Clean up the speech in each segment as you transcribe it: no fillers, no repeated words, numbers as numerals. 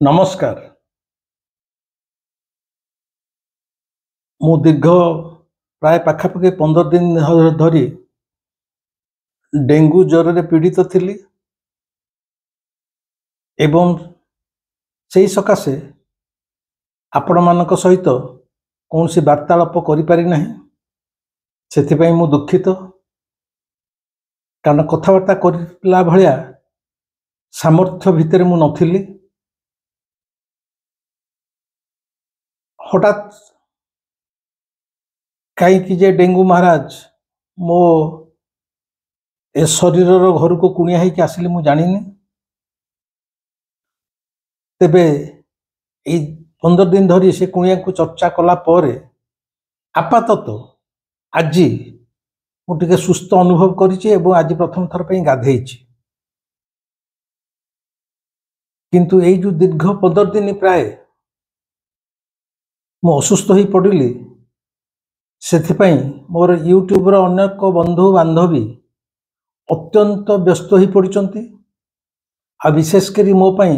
नमस्कार। मु दीर्घ प्राय पाखापाखि 15 दिन धरी डेंगू ज्वर रे पीड़ित थिली एवं सेही सकाशे आपण मानक सहित कौन सी वार्तालाप करि पारि नाही। सेथिपाई मु दुखित, कारण कथबार्ता करला भलिया सामर्थ्य भितर मु नथिली। हठात कहीं जे डेंगू महाराज मो ए शरीर घर को कुणिया ही आसिली मु जानिनी। तेबे 15 दिन धरी से कुणिया को चर्चा कला परे आपातत आज मुझे सुस्थ अनुभव करिछि एवं आज प्रथम थर पे गाधेइछि। किंतु एई जो दीर्घ 15 दिन प्राय मु असुस्थ ही पड़िली, सेथिपाई मोर यूट्यूब रो अनेक बंधु बांधवी अत्यंत व्यस्त ही पड़िचंती। आ विशेष करी मो पई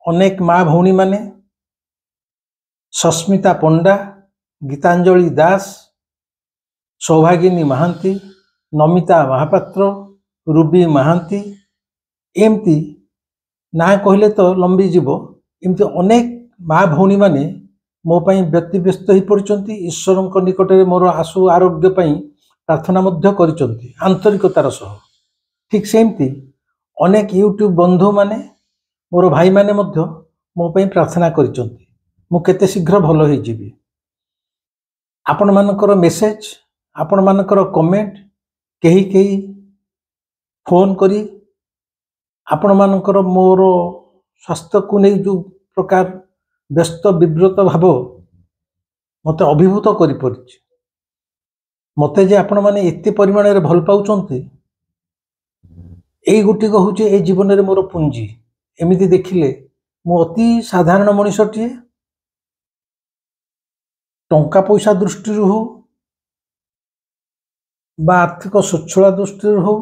अनेक माँ भौणी माने सस्मिता पंडा, गीतांजलि दास, सौभागिनी महांती, नमिता महापात्र, रूबी महांती, एमती ना कहले तो लंबी जीव, एमती अनेक माँ भौणी माने मो पई व्यस्त ही पड़िचंती। ईश्वर निकट में मोर आशु आरोग्य पई प्रार्थना मध्य करिचंती आंतरिकतार सह। ठीक सेमती अनेक यूट्यूब बंधु माने मोर भाई माने मध्य मो पई प्रार्थना करिचंती मु केते शीघ्र भल होई जीवी। आपण मानकर मेसेज, आपण मानकर कमेंट, केही केही फोन करी आपण मानकर मोर स्वास्थ्य को नहीं जो प्रकार व्यस्त विव्रत भाव मत अभिभूत करि परिछि। मते जे आपण माने एते परिमाण रे भल पाउचंती, एई गुटी को होचे ए जीवन रे मोर पुंजी। एमिति देखिले मु अति साधारण मनुष्यटी, टंका पैसा दृष्टि हो बा आर्थिक सच्छला दृष्टि हो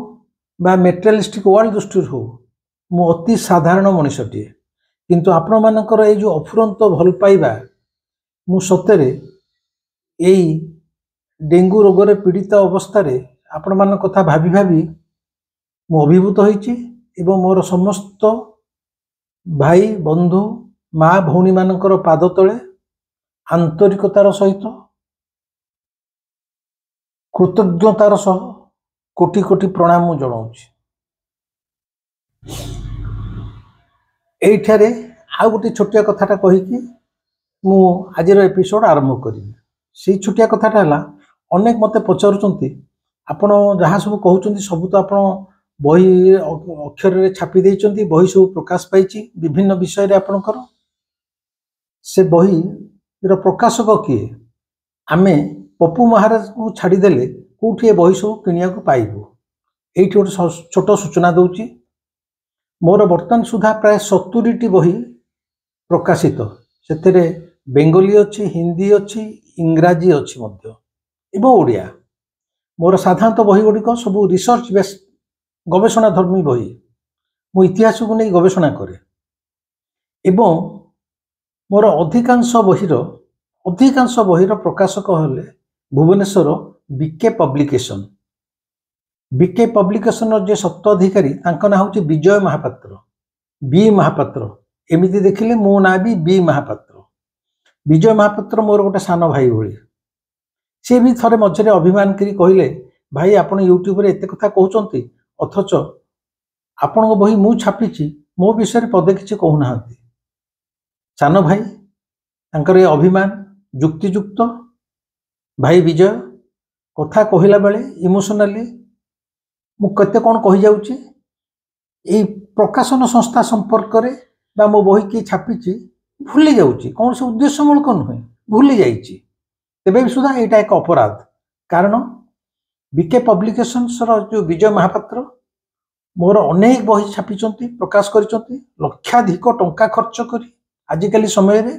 बा मेटेरियलिस्टिक वर्ल्ड दृष्टि हो, मु अति साधारण मनुष्यटी। किंतु आपण मानकर ए जो अफुरंत भल पाइबा, मु सतेरे एई डेंगू रोग रे पीड़ित अवस्था रे आपण मान कथा भाभी भाभी मु अभिभूत होइछि एवं मोर समस्त भाई बंधु माँ भौणी मानकर पाद तले आंतरिकतार सहित कृतज्ञतार सह कोटि कोटि प्रणाम मु जणाउछि। एठारे आ गोटे छोटिया कथाटा कहिकी मु आजिर एपिसोड आरंभ करिबी। से छोटिया कथाटा हला, अनेक मते पचारुचंती आपण जहाँ सब कहउचंती सब तो आपण बही अक्षर रे छापी देइचंती, बही सब प्रकाश पाइछि विभिन्न विषय रे आपणकर। से बही रो प्रकाशक किए? आमे पप्पू महाराज को छाड़ी देले कोठी ए बही सब किनिया को पाइबो। एठी गोटे छोट सूचना दउची, मोर वर्तमान सुधा प्राय 70टी बही प्रकाशित। सेतेरे बेंगली अच्छी, हिंदी अच्छी, इंग्राजी अच्छी मध्य एवं ओडिया। मोर साधारणतः बही गुड़िक सब रिसर्च बेस्ड गवेषणा धर्मी बही। मु इतिहास को नहीं गवेषणा करे एवं मोर अधिकांश बहीर प्रकाशक हेले Bhubaneswar BK publication. BK publication जे सत्य अधिकारी तांको ना होची विजय महापात्र, बी महापात्र। एमिति देखिले मो ना भी बी महापात्र। विजय महापात्र मोर गोटे सान भाई भली। से भी थरे मझे अभिमान करी कहले, भाई आपण यूट्यूब रे एते कथा कहउचंती, अथच आपण बही मु छापिची, मो विषय पदे किछि कहू नाहंती। सान भाई तांकर ए अभिमान युक्तियुक्त। भाई विजय कथा कहिला बेले इमोशनाली मु कते कोन कहि जाउची, ए प्रकाशन संस्था संपर्क रे बा मो बही की छापिची भूली जाउची, कौन से उद्देश्यमूलक नुहे, भूली जाइची। तेबे भी सुधा एटा एक अपराध। कारण बीके पब्लिकेशंस रो जो विजय महापात्र मोर अनेक बही छापिचंती, प्रकाश करिचंती लक्षाधिक टंका खर्च करी आजिकाली समय रे।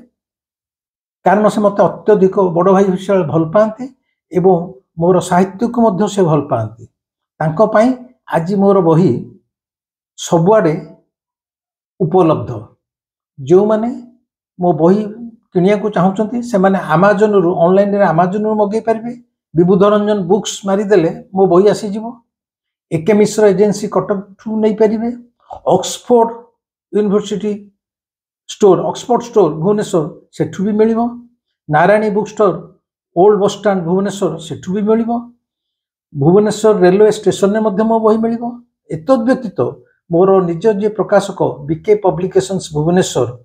कारण से मते अत्यधिक बड़ भाई हिसाब भल पाते एवं मोर साहित्य को मध्य से भल पाते। तांको पई आज मोर बही सबुआडे उपलब्ध। जो माने मो बही किनिया को चाहूचंती से माने अमेज़न रु ऑनलाइन रे अमेज़न रु मगे पारिबे। विभुध रंजन बुक्स मारी देले मो बही आसी जिवो। एके मिश्र एजेंसी कटक ठू नै पारिबे। Oxford university store Oxford store Bhubaneswar सेठू भी मिलिबो। Narayani book store old bus stand Bhubaneswar सेठू भी मिलिबो। भुवनेश्वर रेलवे स्टेशन ने मध्य मो बही मिलिबो। एतद व्यतीत मोर निज जे प्रकाशक बीके पब्लिकेशंस भुवनेश्वर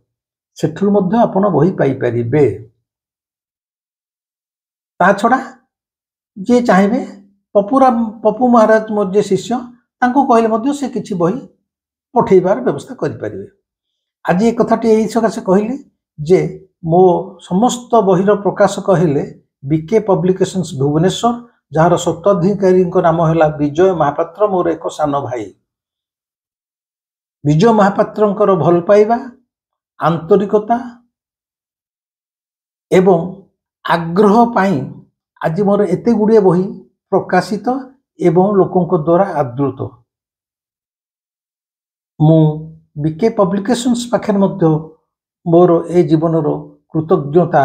सेठू मध्य आपण बही पाई परिबे। ता छडा जे चाहेबे पप्पू महाराज मोर जे शिष्य तांको कहले मध्य से किछि बही पठेबार व्यवस्था करि परिबे। आज ये कथाटी यही सकाशे कहली जे मो समस्त बहिर प्रकाशक हेले बीके पब्लिकेशंस भुवनेश्वर जार स्वत्वाधिकारी नाम है विजय महापात्र मोर एक सान भाई। विजय महापात्र भल पाइबा आंतरिकता एवं आग्रह पाई आज मोर एते गुड़िए बही प्रकाशित एवं लोकों द्वारा आदृत। मु बीके पब्लिकेशंस पाखे मोर ए जीवन कृतज्ञता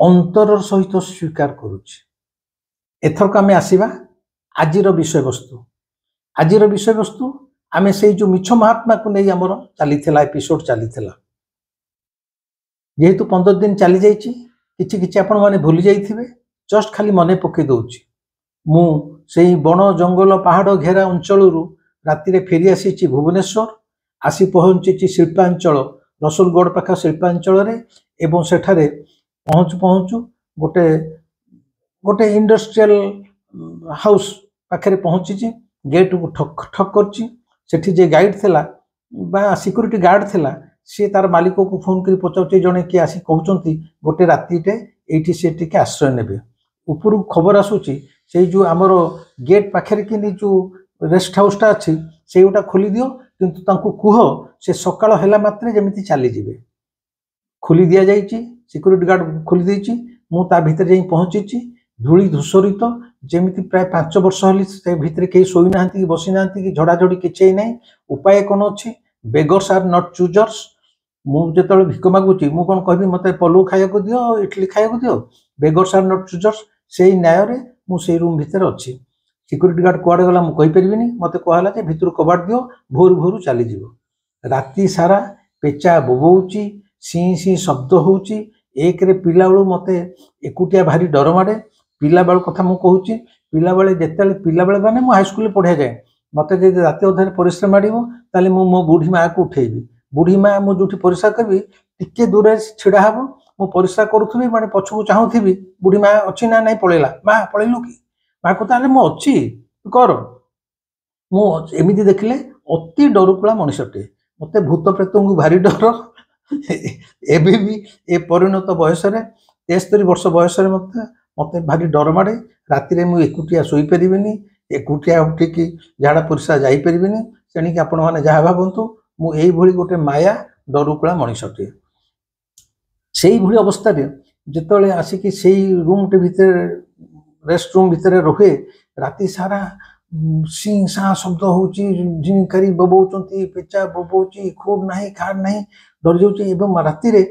अंतर सहित स्वीकार करुछि। एथरक आमे आसीबा आजिर विषय वस्तु। आजिर विषय वस्तु आमे से जो मिछ महात्मा को नहीं आमर चलीथिला एपिसोड चलीथिला। जेहेतु 15 दिन चली जाइछि किछि किछि आपण माने भूली जाइथिबे जस्ट खाली मने पके दउछि। मु सेही बण जंगल पहाड़ घेरा अंचल राति रे फेरी आसी भुवनेश्वर आसी पहुंची शिल्पांचल रसुलगढ़ पाख शिल्पांचल रे एवं सेठारे पहुंचु पहुंचु गोटे गोटे इंडस्ट्रियल हाउस पाखे पहुंची गेट को ठक ठक करछि। सेठी जे गाइड थिला बा सिक्यूरिटी गार्ड थिला सी तार मालिक को फोन कर पचाउचे जने कि आसी कहउचंती गोटे रातिटे एठी से टिके आश्रय नेबे। ऊपर खबर आसुची से जो आमर गेट पाखे कि जो रेस्ट हाउसटा अच्छी से गोटा खोली दियो किंतु तांको कुह से सकाळ हैला मात्रे जेमिति चली जिवे। खोली दिया जाइछि सिक्यूरिटी गार्ड खोली देइछि। मु ता भितर जाई पहुंचीछि धूली धूसरित जेमिति प्राय 5 वर्ष हली से भितर के सोई नांती बसी नांती कि झड़ा झड़ी किछे नै। उपाय कोन अछि बेगर्स आर नॉट चूजर्स। मु जेतले भिक मागुछि मु कोन कहबी मते पलू खाया को दियो इडली खाया को दियो। बेगर्स आर नॉट चूजर्स सेही न्याय रे मु सेही रूम भितर अछि। सिक्यूरिटी गार्ड कुआडे गला मु कहि परिबिनी मते कहला जे भितर कबाट दियो भोर भोर चली जिवो। राति सारा पेचा बोबौची सी सी शब्द होउची। एक रे पिला बेलू मते एकुटिया भारी डर माडे। पिला बेल कथा मु कहूची पिला बेले जेतेले पिला बेले माने मु हाई स्कूल पढ़िया जाए मते जे राति अधारे परिश्रम माडिबो ताले मु मो बुढ़ी माँ को उठेबी। बुढ़ी माँ मु जोठी परिश्रा करबी टिके दूर छिड़ा हबो मु परिश्रा करूथबी माने पछकु चाहूथबी बुढ़ी माँ अछि ना नहीं पळेला माँ पळेलु कि माँ को ताले मु अछि कर। मु एमिति देखले अति डरुकुला मनुष्यटे मते भूत प्रेत को भारी डर। एबे भी ए परिणत बयस रे 73 वर्ष बयस रे मते भारी डर माडे। राति रे मु एकुटिया सोई परिबिनी एकुटिया उठिकी झाड़ा परिश्रा जाई परिबिनी। तेणिक आपण माने जहा भाबंतु मु एई भली गोटे माया डरुकुला मनुष्यटे। सेई भली अवस्था रे जेतले आसिकी सेई रूम टे भितर रेस्ट रूम भितर रहे राति सारा सिंह सा शब्द होची झिंकारी बबौचंती पेचा बबौची खोड नाही खाड नाही डर जाउची। एवं राति रे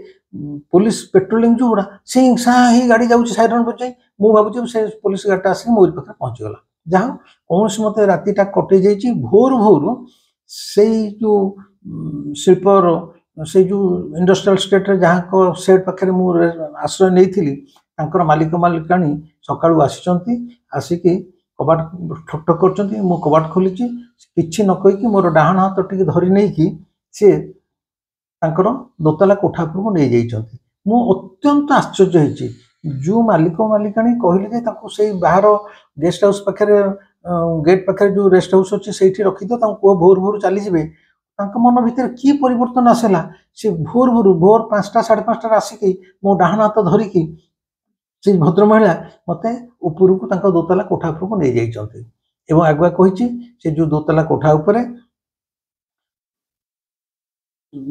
पुलिस पेट्रोलिंग जो सिंह सा ही गाड़ी जाउची साइरन बजाई मु भाबुची से पुलिस गाड़ी आसी मोर पाखे पहुंच गला। जहाँ कौन मते रातिटा कटे जाइची भोर भोर से जो शिल्पर से जो इंडस्ट्रियल स्टेट रे जहाँ को सेट पाखे मु आश्रय नहीं थी तांकर मालिक मालिकाणी सकाळू आसीचंती आसिकी कबाट ठक ठक करचंती। मु कबाट खोलीची किछि न कहि कि मोर डाहण हाथ टिके धरि नै कि से तांकर दोतला कोठा पर नै जाइचंती। मु अत्यंत आश्चर्य होइची जो मालिक मालिकाणी कहले जे ताको से बाहर गेस्ट हाउस पाखे गेट पाखे जो रेस्ट हाउस अच्छे से रखी दो तांको भोर भोर चली जिवे। तांको मन भीतर की परिवर्तन आसेला से भोर भोर भोर 5टा 5:30 आसिकी मो डाहण हाथ धरिकी से भद्र महिला मते ऊपर को तांको दोतला कोठा पर नै जाइचंती। एवं आगुआ कहिची से जो दोतला कोठा ऊपर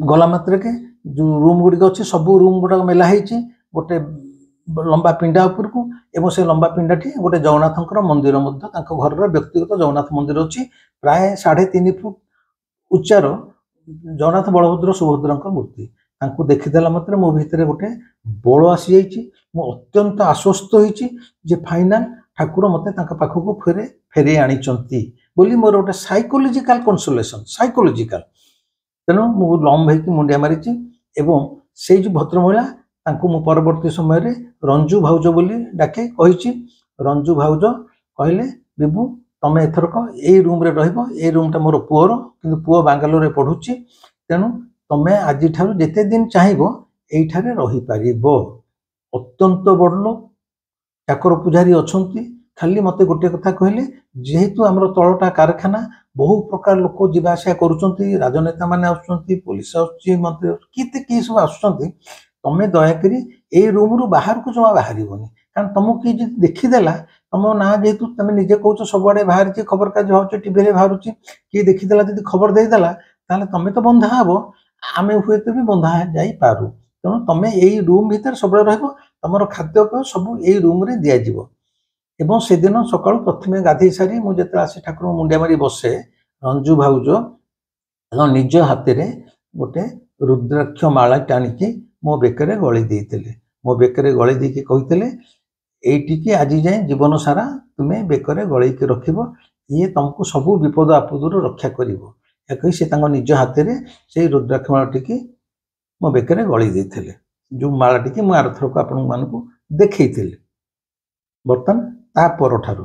गला मात्र के जो रूम गुडी अच्छे सब रूम गुडा मेला हेची गोटे लंबा पिंडा ऊपर को एवं से लंबा पिंडाटी गोटे जगन्नाथंकर मंदिर घर व्यक्तिगत जगन्नाथ मंदिर अच्छी प्राय 3.5 फुट उच्चार जगन्नाथ बलभद्र सुभद्रा मूर्ति तांको देखिदेला मात्र मो भितर गोटे बल आसी जाइए मु अत्यंत आश्वस्त होइछि जे फाइनाल ठाकुर मते तांका पाखको फेरे आनिचंती बोली मोर गोटे साइकोलॉजिकल कंसोलेशन साइकोलॉजिकल तेणु मु लम्ब होइकि मुंडिया मारिछि एवं से जो भद्र महिला तांको मु परवर्ती समय रे रंजू भाउज बोली डाके कहिछि रंजू भाउज कहले बिबू तमे एथरक ए रूम रे रहइबो ए रूम टा मोर पुअर किंतु पुओ बांगालोर रे पढुछि तेणु तमे आज ठारू जेते दिन चाहिबो एइठारे रही पारिबो अत्यंत बड़लो चाकर पुजारी अछंती खाली मते गोटे कथा कहले जेहेतु हमर तळटा कारखाना बहु प्रकार लोक जीवा आशा करूचंती राजनेता माने आछंती पुलिस आछी मंत्री केते के सब आछंती तमे दया करी ए रूम रु बाहर को जमा बाहरिबोनी कारण तुमको कि देखिदेला तुम ना जेहेतु तुम निजे कहूँ सबुआड़े बाहर खबर काज हो टीवी रे बाहर किए देखीदेला जब खबर देदेला ताले तुम तो बंधा हम आम हुए तो भी बंधा जाई पारू तेणु तुम यही रूम भितर सब तुम खाद्यपेय सब यही रूम रे दिज्व एवं से दिन सका प्रथम गाधे सारी मुझे आसी ठाकुर मुंडिया मारी बसे रंजू भाउज निज हाथ में गोटे रुद्राक्ष माला टाणिकी मो बेकर गली देते मो बेकर गली देकी कहते एटिकी आज जाए जीवन सारा तुम्हें बेकर गलई रखिब ये तुमको सबू विपद आपद रक्षा कर से निज हाथ में से रुद्राक्ष माला टी मो बेकर गली देते जो माला टी मुझे आरथर को आपण मानक देखी बर्तमान ता पर ठारू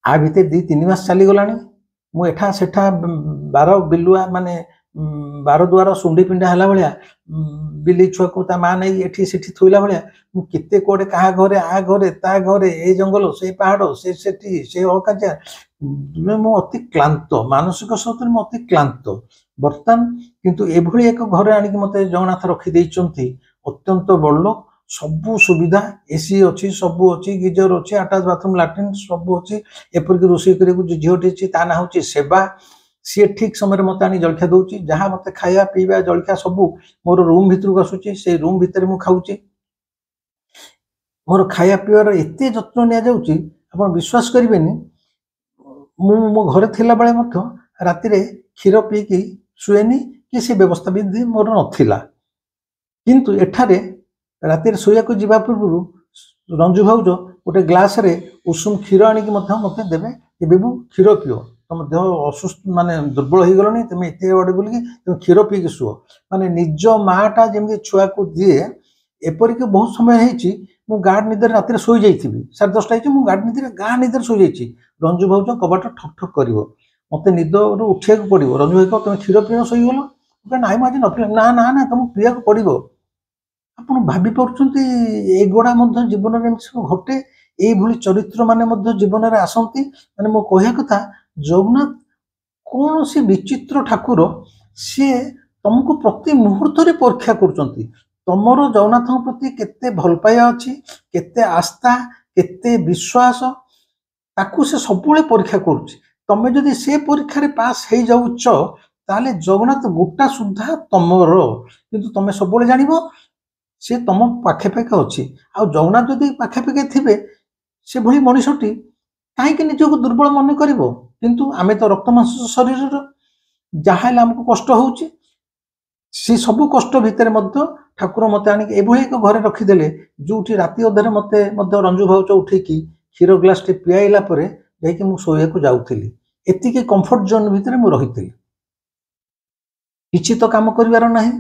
आ भितर 2-3 मास चली गला मुठा सेठा बार बिलुआ माने बार द्वार सुंडी पिंडा है भाया बिली छुआ को माँ नहीं एठी सेठी थोइला भाया मुझे कौटे क्या घरे आ घरे ता घरे ए जंगल से पहाड़ से अकाजा मु अति क्लांत मानसिक स्तर में अति क्लांत बर्तमान किंतु एभली एक घर आणिक मत जगन्नाथ रखिदे अत्यंत बड़ सबू सुविधा एसी अच्छी सबू अच्छी गिजर अच्छी अटाच बाथरूम लाट्रिन सबू अच्छी एपरिक रोषे झीटे ता ना हूँ सेवा सी ठीक समय मत आनी जलखिया दौर जहाँ मत खाया पीवा जलखिया सबू मोर रूम भितर आसूची से रूम भितर मु खाऊची मोर खाया पीवार एत जत्न नि विश्वास करेनि मो घरे थिला बेले मध्य राति क्षीर पीकी शुएनी कि से व्यवस्था भी मोर नथिला किंतु एठारे राति शोया को जीवा पूर्व रंजू भाउज गोटे ग्लास रे उषुम क्षीर आनिक मत देवे कि बेबू क्षीर पिओ तुम देह असुस्थ माने दुर्बल हो गलनी तुम एत बड़े बोलिकी तुम क्षीर पीकी शुओ माने निज माटा जमी छुआ को दिए एपरिक बहुत समय हो गार्ड निदर राति शोई जाइए 10:30 मुझे गार्ड निदर गाँ निदर शोई जाइए रंजू भाउज कबाट ठक ठक कर मत निदर उठा पड़ो रंजू भाई तुम क्षीर पीना शोईगल ना आज न ना ना ना तुमको पीया पड़ो आप भावी पार्गुड़ा जीवन में सब घटे ये चरित्र माने जीवन में आसती माने मो कह कथा जगन्नाथ कौन सी विचित्र ठाकुर सी तुमको प्रति मुहूर्त परीक्षा कर तुमर जगन्नाथ प्रति केते भल पाया अच्छी केते आस्था केते विश्वास ताकू से सब परीक्षा करुच्ची तमें जदि से परीक्षा पास हो जाऊच ताले जगन्नाथ गोटा सुधा तुमर किंतु तुम सब जान सी तुम पाखे पाखे अच्छी आ जगन्नाथ जदि पाखे पाखे थे से भली मनीषटी कहीं निजक दुर्बल मन कर किंतु आमे तो रक्त मांस शरीर जहाँ आमको कष्ट होची सी सबू कष्ट भितर ठाकुर मत आनिक एभली एक घरे रखिदेले जो राति अधे मत रंजू भाउज उठेकी क्षीर ग्लास टे पियाइला परे जाइए मुझे शोया को जाऊली एतिके कंफर्ट जोन भितर मुझे रही किसी तो काम करिवार नहीं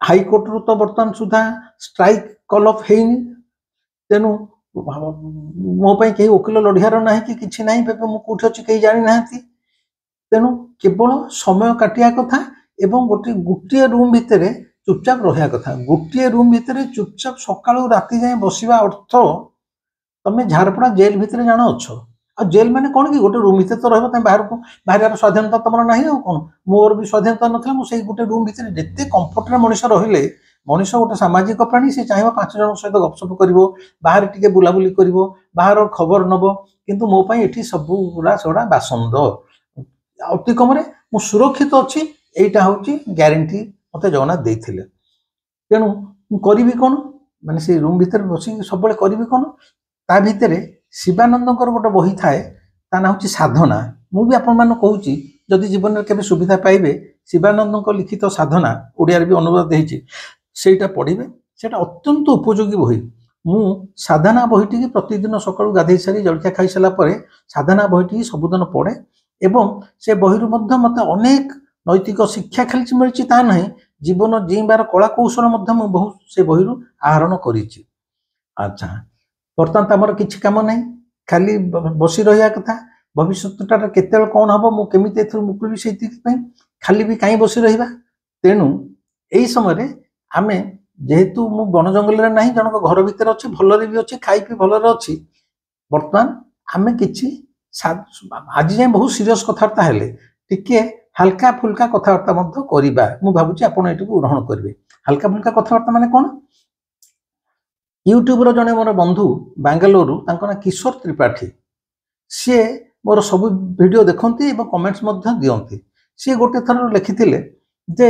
हाईकोर्ट रु तो बर्तमान सुधा स्ट्राइक कल अफ है तेणु मो कहीं वकिल लड़ियार ना कि किसी ना मुझे अच्छी कहीं जानी ना तेणु केवल समय काटिया कथा एवं गोटे रूम भितर चुपचाप रहा कथा गोटे रूम भितर चुपचाप सकाळु राति जाए बसवा अर्थ तमें झारपड़ा जेल भितर जान अच्छ आ जेल मैंने कौन कि गोटे रूम भितर तो रहा बाहर को बाहर स्वाधीनता तुम ना कौन मोर भी स्वाधीनता नाला मुझे गोटे रूम भितर जिते कंफर्ट मनीष रहिले मनीष गोटे सामाजिक प्राणी से चाहिए 5 जन सहित गपसप कर बाहर टी बुलाबुली कर बाहर खबर नब किंतु मो ये सब गुड़ा सेगुड़ा बासंद अति कम मु सुरक्षित अच्छी यहीटा हूँ ग्यारंटी मत जगन्नाथ देते तेणु करी कौन माने से रूम भितर बस सब करी कौन ता भितर शिवानंद गोटे बही थाए ता ना हूँ साधना मुझे आपण मान कहूँ जदि जीवन में केबे सुविधा पाइबे शिवानंद लिखित साधना ओडिया भी अनुवाद होती सेटा पढ़े सेटा अत्यंत उपयोगी बही मु साधना बहीटी प्रतिदिन सकाळु गाधे सारी जलखिया खाई सारा पर साधना बहीटी सबुदिन पढ़े एवं से बही मत अनेक नैतिक शिक्षा खाली मिली ता ना जीवन जीवार कला कौशल बहुत से बही आहरण कर अच्छा बर्तमान आमर किसी कम ना खाली बसी रहा कथा भविष्यटा केत कौन हम मुझे मुकुल से खाली भी कहीं बसी रहा तेणु यही समय आम जेहेतु मु वन जंगल ना जनक घर भितर अच्छे भलरे भी अच्छे खाई पी भलरे अच्छी बर्तमान आम कि आज जाए बहुत सीरीयस कथबार्ता हेले टिके हल्का फुल्का कथबार्ता करवा मु भावुची आपण ये ग्रहण करेंगे हल्का फुल्का कथबार्ता माने कौन यूट्यूब जड़े मोर बंधु बांगालोर ना किशोर त्रिपाठी सी मोर सब वीडियो देखती कमेंट्स दिखती सी गोटे थर लिखी जे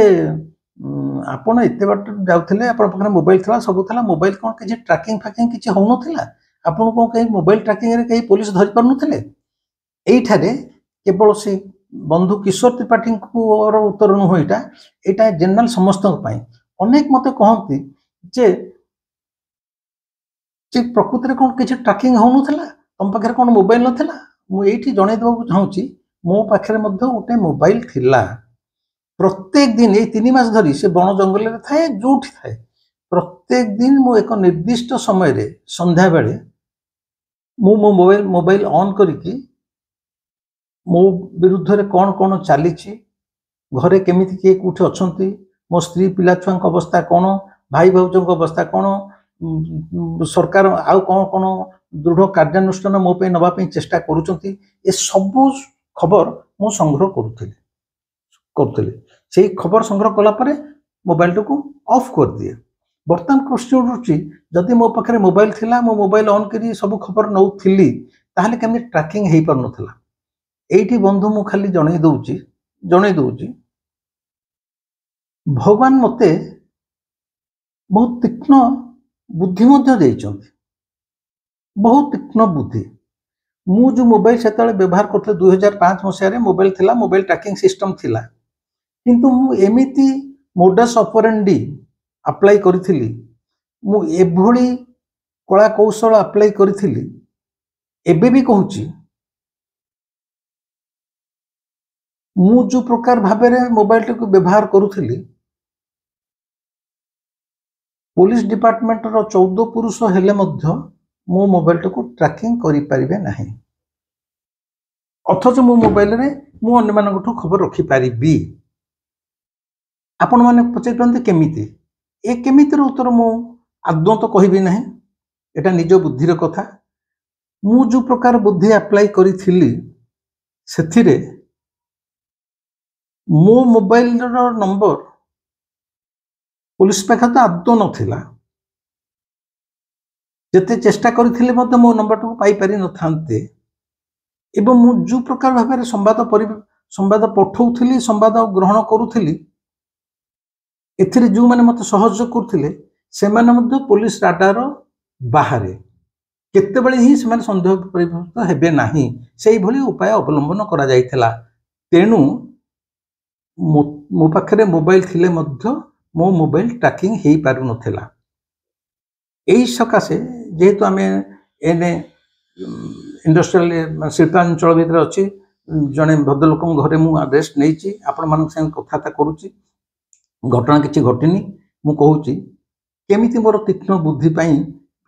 आपण एत बाट जाऊे आप मोबाइल था सब था मोबाइल कौन किसी ट्रैकिंग फैकिंग किसी हो ना आपन कौन कहीं मोबाइल ट्रैकिंग कहीं पुलिस धरी पारे यही केवल से बंधु किशोर त्रिपाठी उत्तर नुह यहाँ जेनराल समस्त अनेक मत कहती जे प्रकृति में कौन किसी ट्रैकिंग हो ना तुम पाखे कौन मोबाइल नाला मुझे जन देवाक चाहूँगी मो पाखे गोटे मोबाइल थिला प्रत्येक दिन ये 3 मास धरी से वन जंगल में थाए जो थाए प्रत्येक दिन मु एक निर्दिष्ट समय रे संध्या बेले मु मो मोबाइल ऑन करिकी मो विरुद्ध रे कौन कौन चली घरे केमिति किए कौटे अच्छा मो स्त्री पिला छुआ अवस्था कौन भाई भाउजों अवस्था कौन सरकार आउ कौन कौन दृढ़ कार्यानुष्ठान मो पे नवाई चेष्टा करुँच ए सबू खबर मु संग्रह करुले से खबर संग्रह कलापर मोबाइल टाक ऑफ कर दिए बर्तमान क्वेश्चन उठुची जदि मो पाखे मोबाइल थिला मो मोबाइल ऑन करी सब खबर नौली ताहले केमि ट्रैकिंग हो पार नथिला एठी बंधु मु खाली जणे दउची भगवान मते बहुत तीक्ष्ण बुद्धि बहुत तीक्ष्ण बुद्धि मु जो मोबाइल से व्यवहार करते 2005 मसीह मोबाइल थिला मोबाइल ट्रैकिंग सिस्टम थिला किंतु मु एमिति मोडस ऑपरेंडी अप्लाई करी मु एभली कला कौशल अप्लाई करी एबे भी कहूची मु जो प्रकार भाव मोबाइल टी व्यवहार करुली पुलिस डिपार्टमेंट रो 14 पुरुष हेले मध्य मो मोबाइल टी ट्रैकिंग करि परिबे नाही अथच मो मोबाइल रे मु अन्य मानकठू खबर रखि पारिबी आपण माने पचारते केमिति ए केमितिर उत्तर मु आदौ तो कहबी ना एटा निज बुद्धिर कथा मु जो प्रकार बुद्धि अप्लाई करी से मो मोबाइल नंबर पुलिस पाखे तो आदौ नथिला जेते चेष्टा करी मो नंबर टाक पाई पारि नथांते एवं मु जो प्रकार भाव संवाद पठाऊली संवाद ग्रहण करुली एथिरे जो माने मत सहयोग करथिले से माने मध्य पुलिस राडार बाहरे केतेबेले ही से माने संदेह परिवर्तित हेबे नाही सेही भली उपाय अवलंबन करा जायथिला तेणु मो पाखरे मोबाइल थिले मध्य मो मोबाइल ट्रैकिंग हेई पारु नथिला एही सकाशे जेहेतु आमे एने इंडस्ट्रियल शिल्पांचल भीतर अच्छी जड़े भद्रलोक घरे मुझे रेस्ट नहीं आपण मान कथा करुच्ची घटना किसी घटनी मु कहूँ केमिति मोर तीक्ष्ण बुद्धि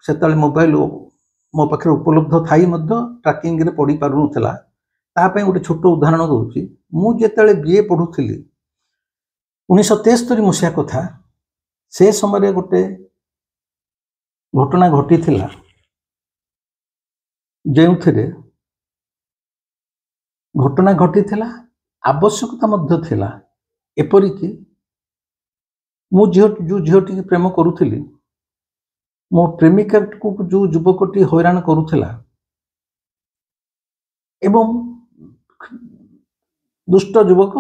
से मोबाइल मो पाखे उपलब्ध थी ट्रैकिंग रे पढ़ी पार ना गोटे छोट उदाहरण दूसरी मुझे बीए पढ़ुली 1973 मसीहा कथा से समय गोटे घटना घटी जो घटना घटी आवश्यकता मध्य थिला एपरिकी मु जो झीटी प्रेम करुली मो प्रेमिका को जो युवकटी हैरान करुला एवं दुष्ट युवक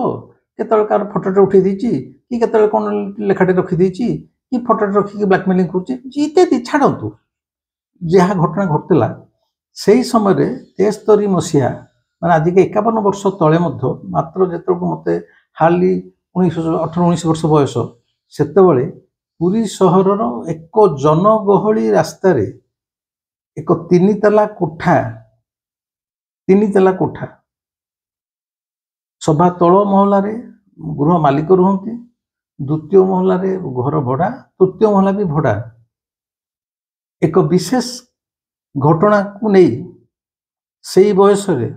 केतल कार फोटोटे उठे देछि कि केतल कोन लेखाटे रखी देछि कि फोटोटे रखी ब्लैकमेलिंग करुछि इत्यादि छाड़तु जहाँ घटना घटला से समय 73 मसीहा ମାନେ ଆଜିକି 51 ବର୍ଷ ତଳେ ମଧ୍ୟ ମାତ୍ର ଯେତେବେଳେ ମୋତେ ହାର୍ଡଲି 18-19 ବର୍ଷ ବୟସ, ସେତେବେଳେ ପୁରୀ ସହରର ଏକ ଜନଗହଳି ରାସ୍ତାରେ ଏକ ତିନି ତାଲା କୋଠା ସଭା ତଳ ମହଲାରେ ଗୃହ ମାଲିକ ରୁହନ୍ତି, ଦ୍ୱିତୀୟ ମହଲାରେ ଘର ଭଡ଼ା, ତୃତୀୟ ମହଲା ବି ଭଡ଼ା। ଏକ ବିଶେଷ ଘଟଣାକୁ ନେଇ ସେଇ ବୟସରେ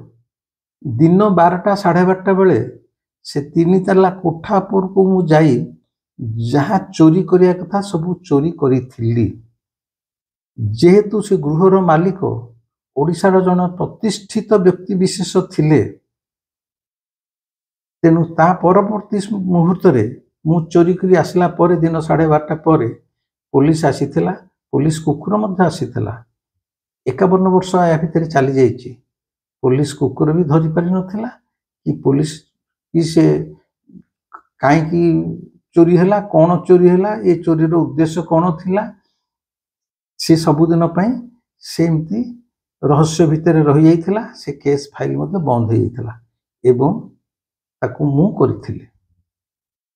ଦିନ 12ଟା 12:30 ବେଳେ ସେ ତିନି ତାଲା କୋଠା ଉପରକୁ ମୁଁ ଯାଇ ଯାହା ଚୋରି କରିବା କଥା ସବୁ ଚୋରି କରିଥିଲି। ଯେହେତୁ ସେ ଗୃହର ମାଲିକ ଓଡ଼ିଶାର ଜଣେ ପ୍ରତିଷ୍ଠିତ ବ୍ୟକ୍ତି ବିଶେଷ ଥିଲେ, ତେଣୁ ତା ପରବର୍ତ୍ତୀ ମୁହୂର୍ତ୍ତରେ ମୁଁ ଚୋରି କରି ଆସିଲା ପରେ ଦିନ 12:30 ପରେ ପୋଲିସ ଆସିଥିଲା, ପୋଲିସ କୁକୁର ମଧ୍ୟ ଆସିଥିଲା। 51 ବର୍ଷ ୟା ଭିତରେ ଚାଲି ଯାଇଛି, ପୋଲିସ କୁକୁର ବି ଧରି ପାରିନଥିଲା କି ପୋଲିସ କି ସେ କାହିଁକି ଚୋରି ହେଲା, କ'ଣ ଚୋରି ହେଲା, ଏ ଚୋରିର ଉଦ୍ଦେଶ୍ୟ କ'ଣ ଥିଲା, ସେ ସବୁଦିନ ପାଇଁ ସେମିତି ରହସ୍ୟ ଭିତରେ ରହିଯାଇଥିଲା। ସେ କେସ୍ ଫାଇଲ ମଧ୍ୟ ବନ୍ଦ ହେଇଯାଇଥିଲା ଏବଂ ତାକୁ ମୁଁ କରିଥିଲି।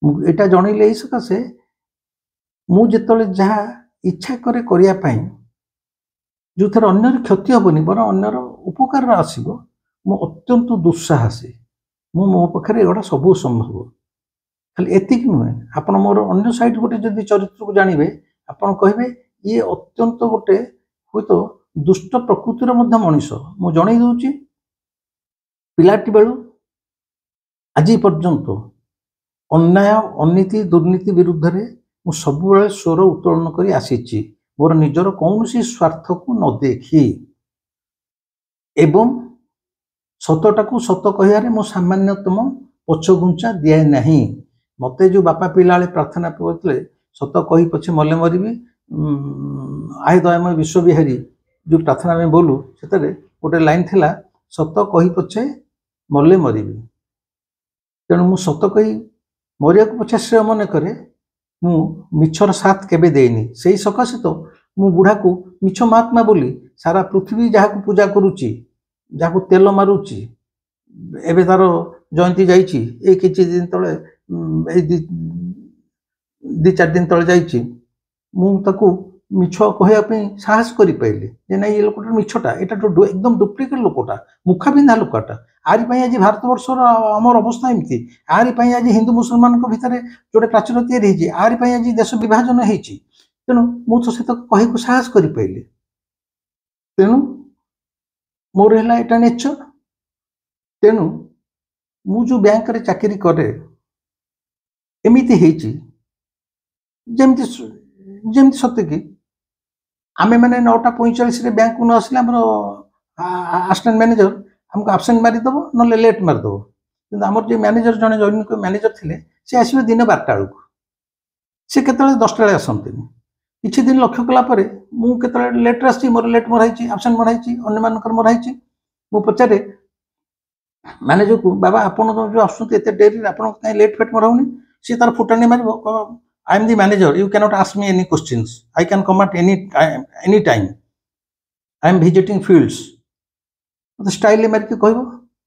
ମୁଁ ଏଇଟା ଜଣେଇଲେ ଏଇ ସକାଶେ, ମୁଁ ଯେତେବେଳେ ଯାହା ଇଚ୍ଛା କରେ କରିବା ପାଇଁ, ଯେଉଁଥିରେ ଅନ୍ୟର କ୍ଷତି ହେବନି ବରଂ ଅନ୍ୟର ଉପକାର ଆସିବ, ମୁଁ ଅତ୍ୟନ୍ତ ଦୁଃସାହସୀ। ମୋ ପାଖରେ ଏଗୁଡ଼ା ସବୁ ସମ୍ଭବ। ଖାଲି ଏତିକି ନୁହେଁ, ଆପଣ ମୋର ଅନ୍ୟ ସାଇଡ୍ ଗୋଟେ ଯଦି ଚରିତ୍ରକୁ ଜାଣିବେ, ଆପଣ କହିବେ ଇଏ ଅତ୍ୟନ୍ତ ଗୋଟେ ହୁଏତ ଦୁଷ୍ଟ ପ୍ରକୃତିର ମଧ୍ୟ ମଣିଷ। ମୁଁ ଜଣେଇ ଦେଉଛି, ପିଲାଟି ବେଳୁ ଆଜି ପର୍ଯ୍ୟନ୍ତ ଅନ୍ୟାୟ, ଅନୀତି, ଦୁର୍ନୀତି ବିରୁଦ୍ଧରେ ମୁଁ ସବୁବେଳେ ସ୍ୱର ଉତ୍ତୋଳନ କରି ଆସିଛି, ମୋର ନିଜର କୌଣସି ସ୍ୱାର୍ଥକୁ ନ ଦେଖି। ଏବଂ ସତଟାକୁ ସତ କହିବାରେ ମୁଁ ସାମାନ୍ୟତମ ପଛଘୁଞ୍ଚା ଦିଏ ନାହିଁ। ମୋତେ ଯେଉଁ ବାପା ପିଲାବେଳେ ପ୍ରାର୍ଥନା କରୁଥିଲେ, ସତ କହି ପଛେ ମଲେ ମରିବି, ଆହେ ଦୟାମୟ ବିଶ୍ୱବିହାରୀ, ଯେଉଁ ପ୍ରାର୍ଥନା ଆମେ ବୋଲୁ, ସେଥିରେ ଗୋଟେ ଲାଇନ୍ ଥିଲା, ସତ କହି ପଛେ ମଲେ ମରିବି। ତେଣୁ ମୁଁ ସତ କହି ମରିବାକୁ ପଛେ ଶ୍ରେୟ ମନେ କରେ, ମୁଁ ମିଛର ସାଥ କେବେ ଦେଇନି। ସେଇ ସକାଶେ ତ ମୁଁ ବୁଢ଼ାକୁ ମିଛ ମହାତ୍ମା ବୋଲି ସାରା ପୃଥିବୀ ଯାହାକୁ ପୂଜା କରୁଛି, ଯାହାକୁ ତେଲ ମାରୁଛି, ଏବେ ତାର ଜୟନ୍ତୀ ଯାଇଛି, ଏଇ କିଛି ଦିନ ତଳେ, ଏଇ 2-4 ଦିନ ତଳେ ଯାଇଛି, ମୁଁ ତାକୁ ମିଛ କହିବା ପାଇଁ ସାହସ କରିପାରିଲି ଯେ ନାଇଁ, ଏ ଲୋକଟା ମିଛଟା, ଏଇଟା ଏକଦମ ଡୁପ୍ଲିକେଟ୍ ଲୋକଟା, ମୁଖା ପିନ୍ଧା ଲୋକଟା। ଆରି ପାଇଁ ଆଜି ଭାରତବର୍ଷର ଆମର ଅବସ୍ଥା ଏମିତି, ଆରି ପାଇଁ ଆଜି ହିନ୍ଦୁ ମୁସଲମାନଙ୍କ ଭିତରେ ଯୋଉଟା ପ୍ରାଚୀର ତିଆରି ହେଇଛି, ଆରି ପାଇଁ ଆଜି ଦେଶ ବିଭାଜନ ହେଇଛି। ତେଣୁ ମୁଁ ତ ସେତ କହିବାକୁ ସାହସ କରିପାରିଲି। ତେଣୁ ମୋର ହେଲା ଏଇଟା ନେଚର। ତେଣୁ ମୁଁ ଯେଉଁ ବ୍ୟାଙ୍କରେ ଚାକିରି କରେ, ଏମିତି ହେଇଛି ଯେମିତି ସତେକି ଆମେ ମାନେ 9:45 ବ୍ୟାଙ୍କକୁ ନ ଆସିଲେ ଆମର ଆସିଷ୍ଟାଣ୍ଟ ମ୍ୟାନେଜର ଆମକୁ ଆବସେଣ୍ଟ ମାରିଦେବ, ନହେଲେ ଲେଟ୍ ମାରିଦେବ। କିନ୍ତୁ ଆମର ଯେ ମ୍ୟାନେଜର, ଜଣେ ଜୈନିକ ମ୍ୟାନେଜର ଥିଲେ, ସେ ଆସିବେ ଦିନ 12ଟା ବେଳକୁ, ସେ କେତେବେଳେ 10ଟା ବେଳେ ଆସନ୍ତିନି। କିଛି ଦିନ ଲକ୍ଷ୍ୟ କଲା ପରେ ମୁଁ କେତେବେଳେ ଲେଟ୍ରେ ଆସିଛି, ମୋର ଲେଟ୍ ମରା ହେଇଛି, ଆବସେଣ୍ଟ ମରା ହେଇଛି, ଅନ୍ୟମାନଙ୍କର ମରା ହେଇଛି। ମୁଁ ପଚାରେ ମ୍ୟାନେଜରକୁ, ବାବା ଆପଣ ଯେଉଁ ଆସୁଛନ୍ତି ଏତେ ଡେରିରେ, ଆପଣ କାହିଁ ଲେଟ୍ ଫେଟ୍ ମରା ହେଉନି? ସିଏ ତାର ଫୁଟାଣି ମାରିବ, I am the manager, you cannot ask me any questions, I can come at any time, I am visiting fields। ମୋତେ ଷ୍ଟାଇଲରେ ମାରିକି କହିବ।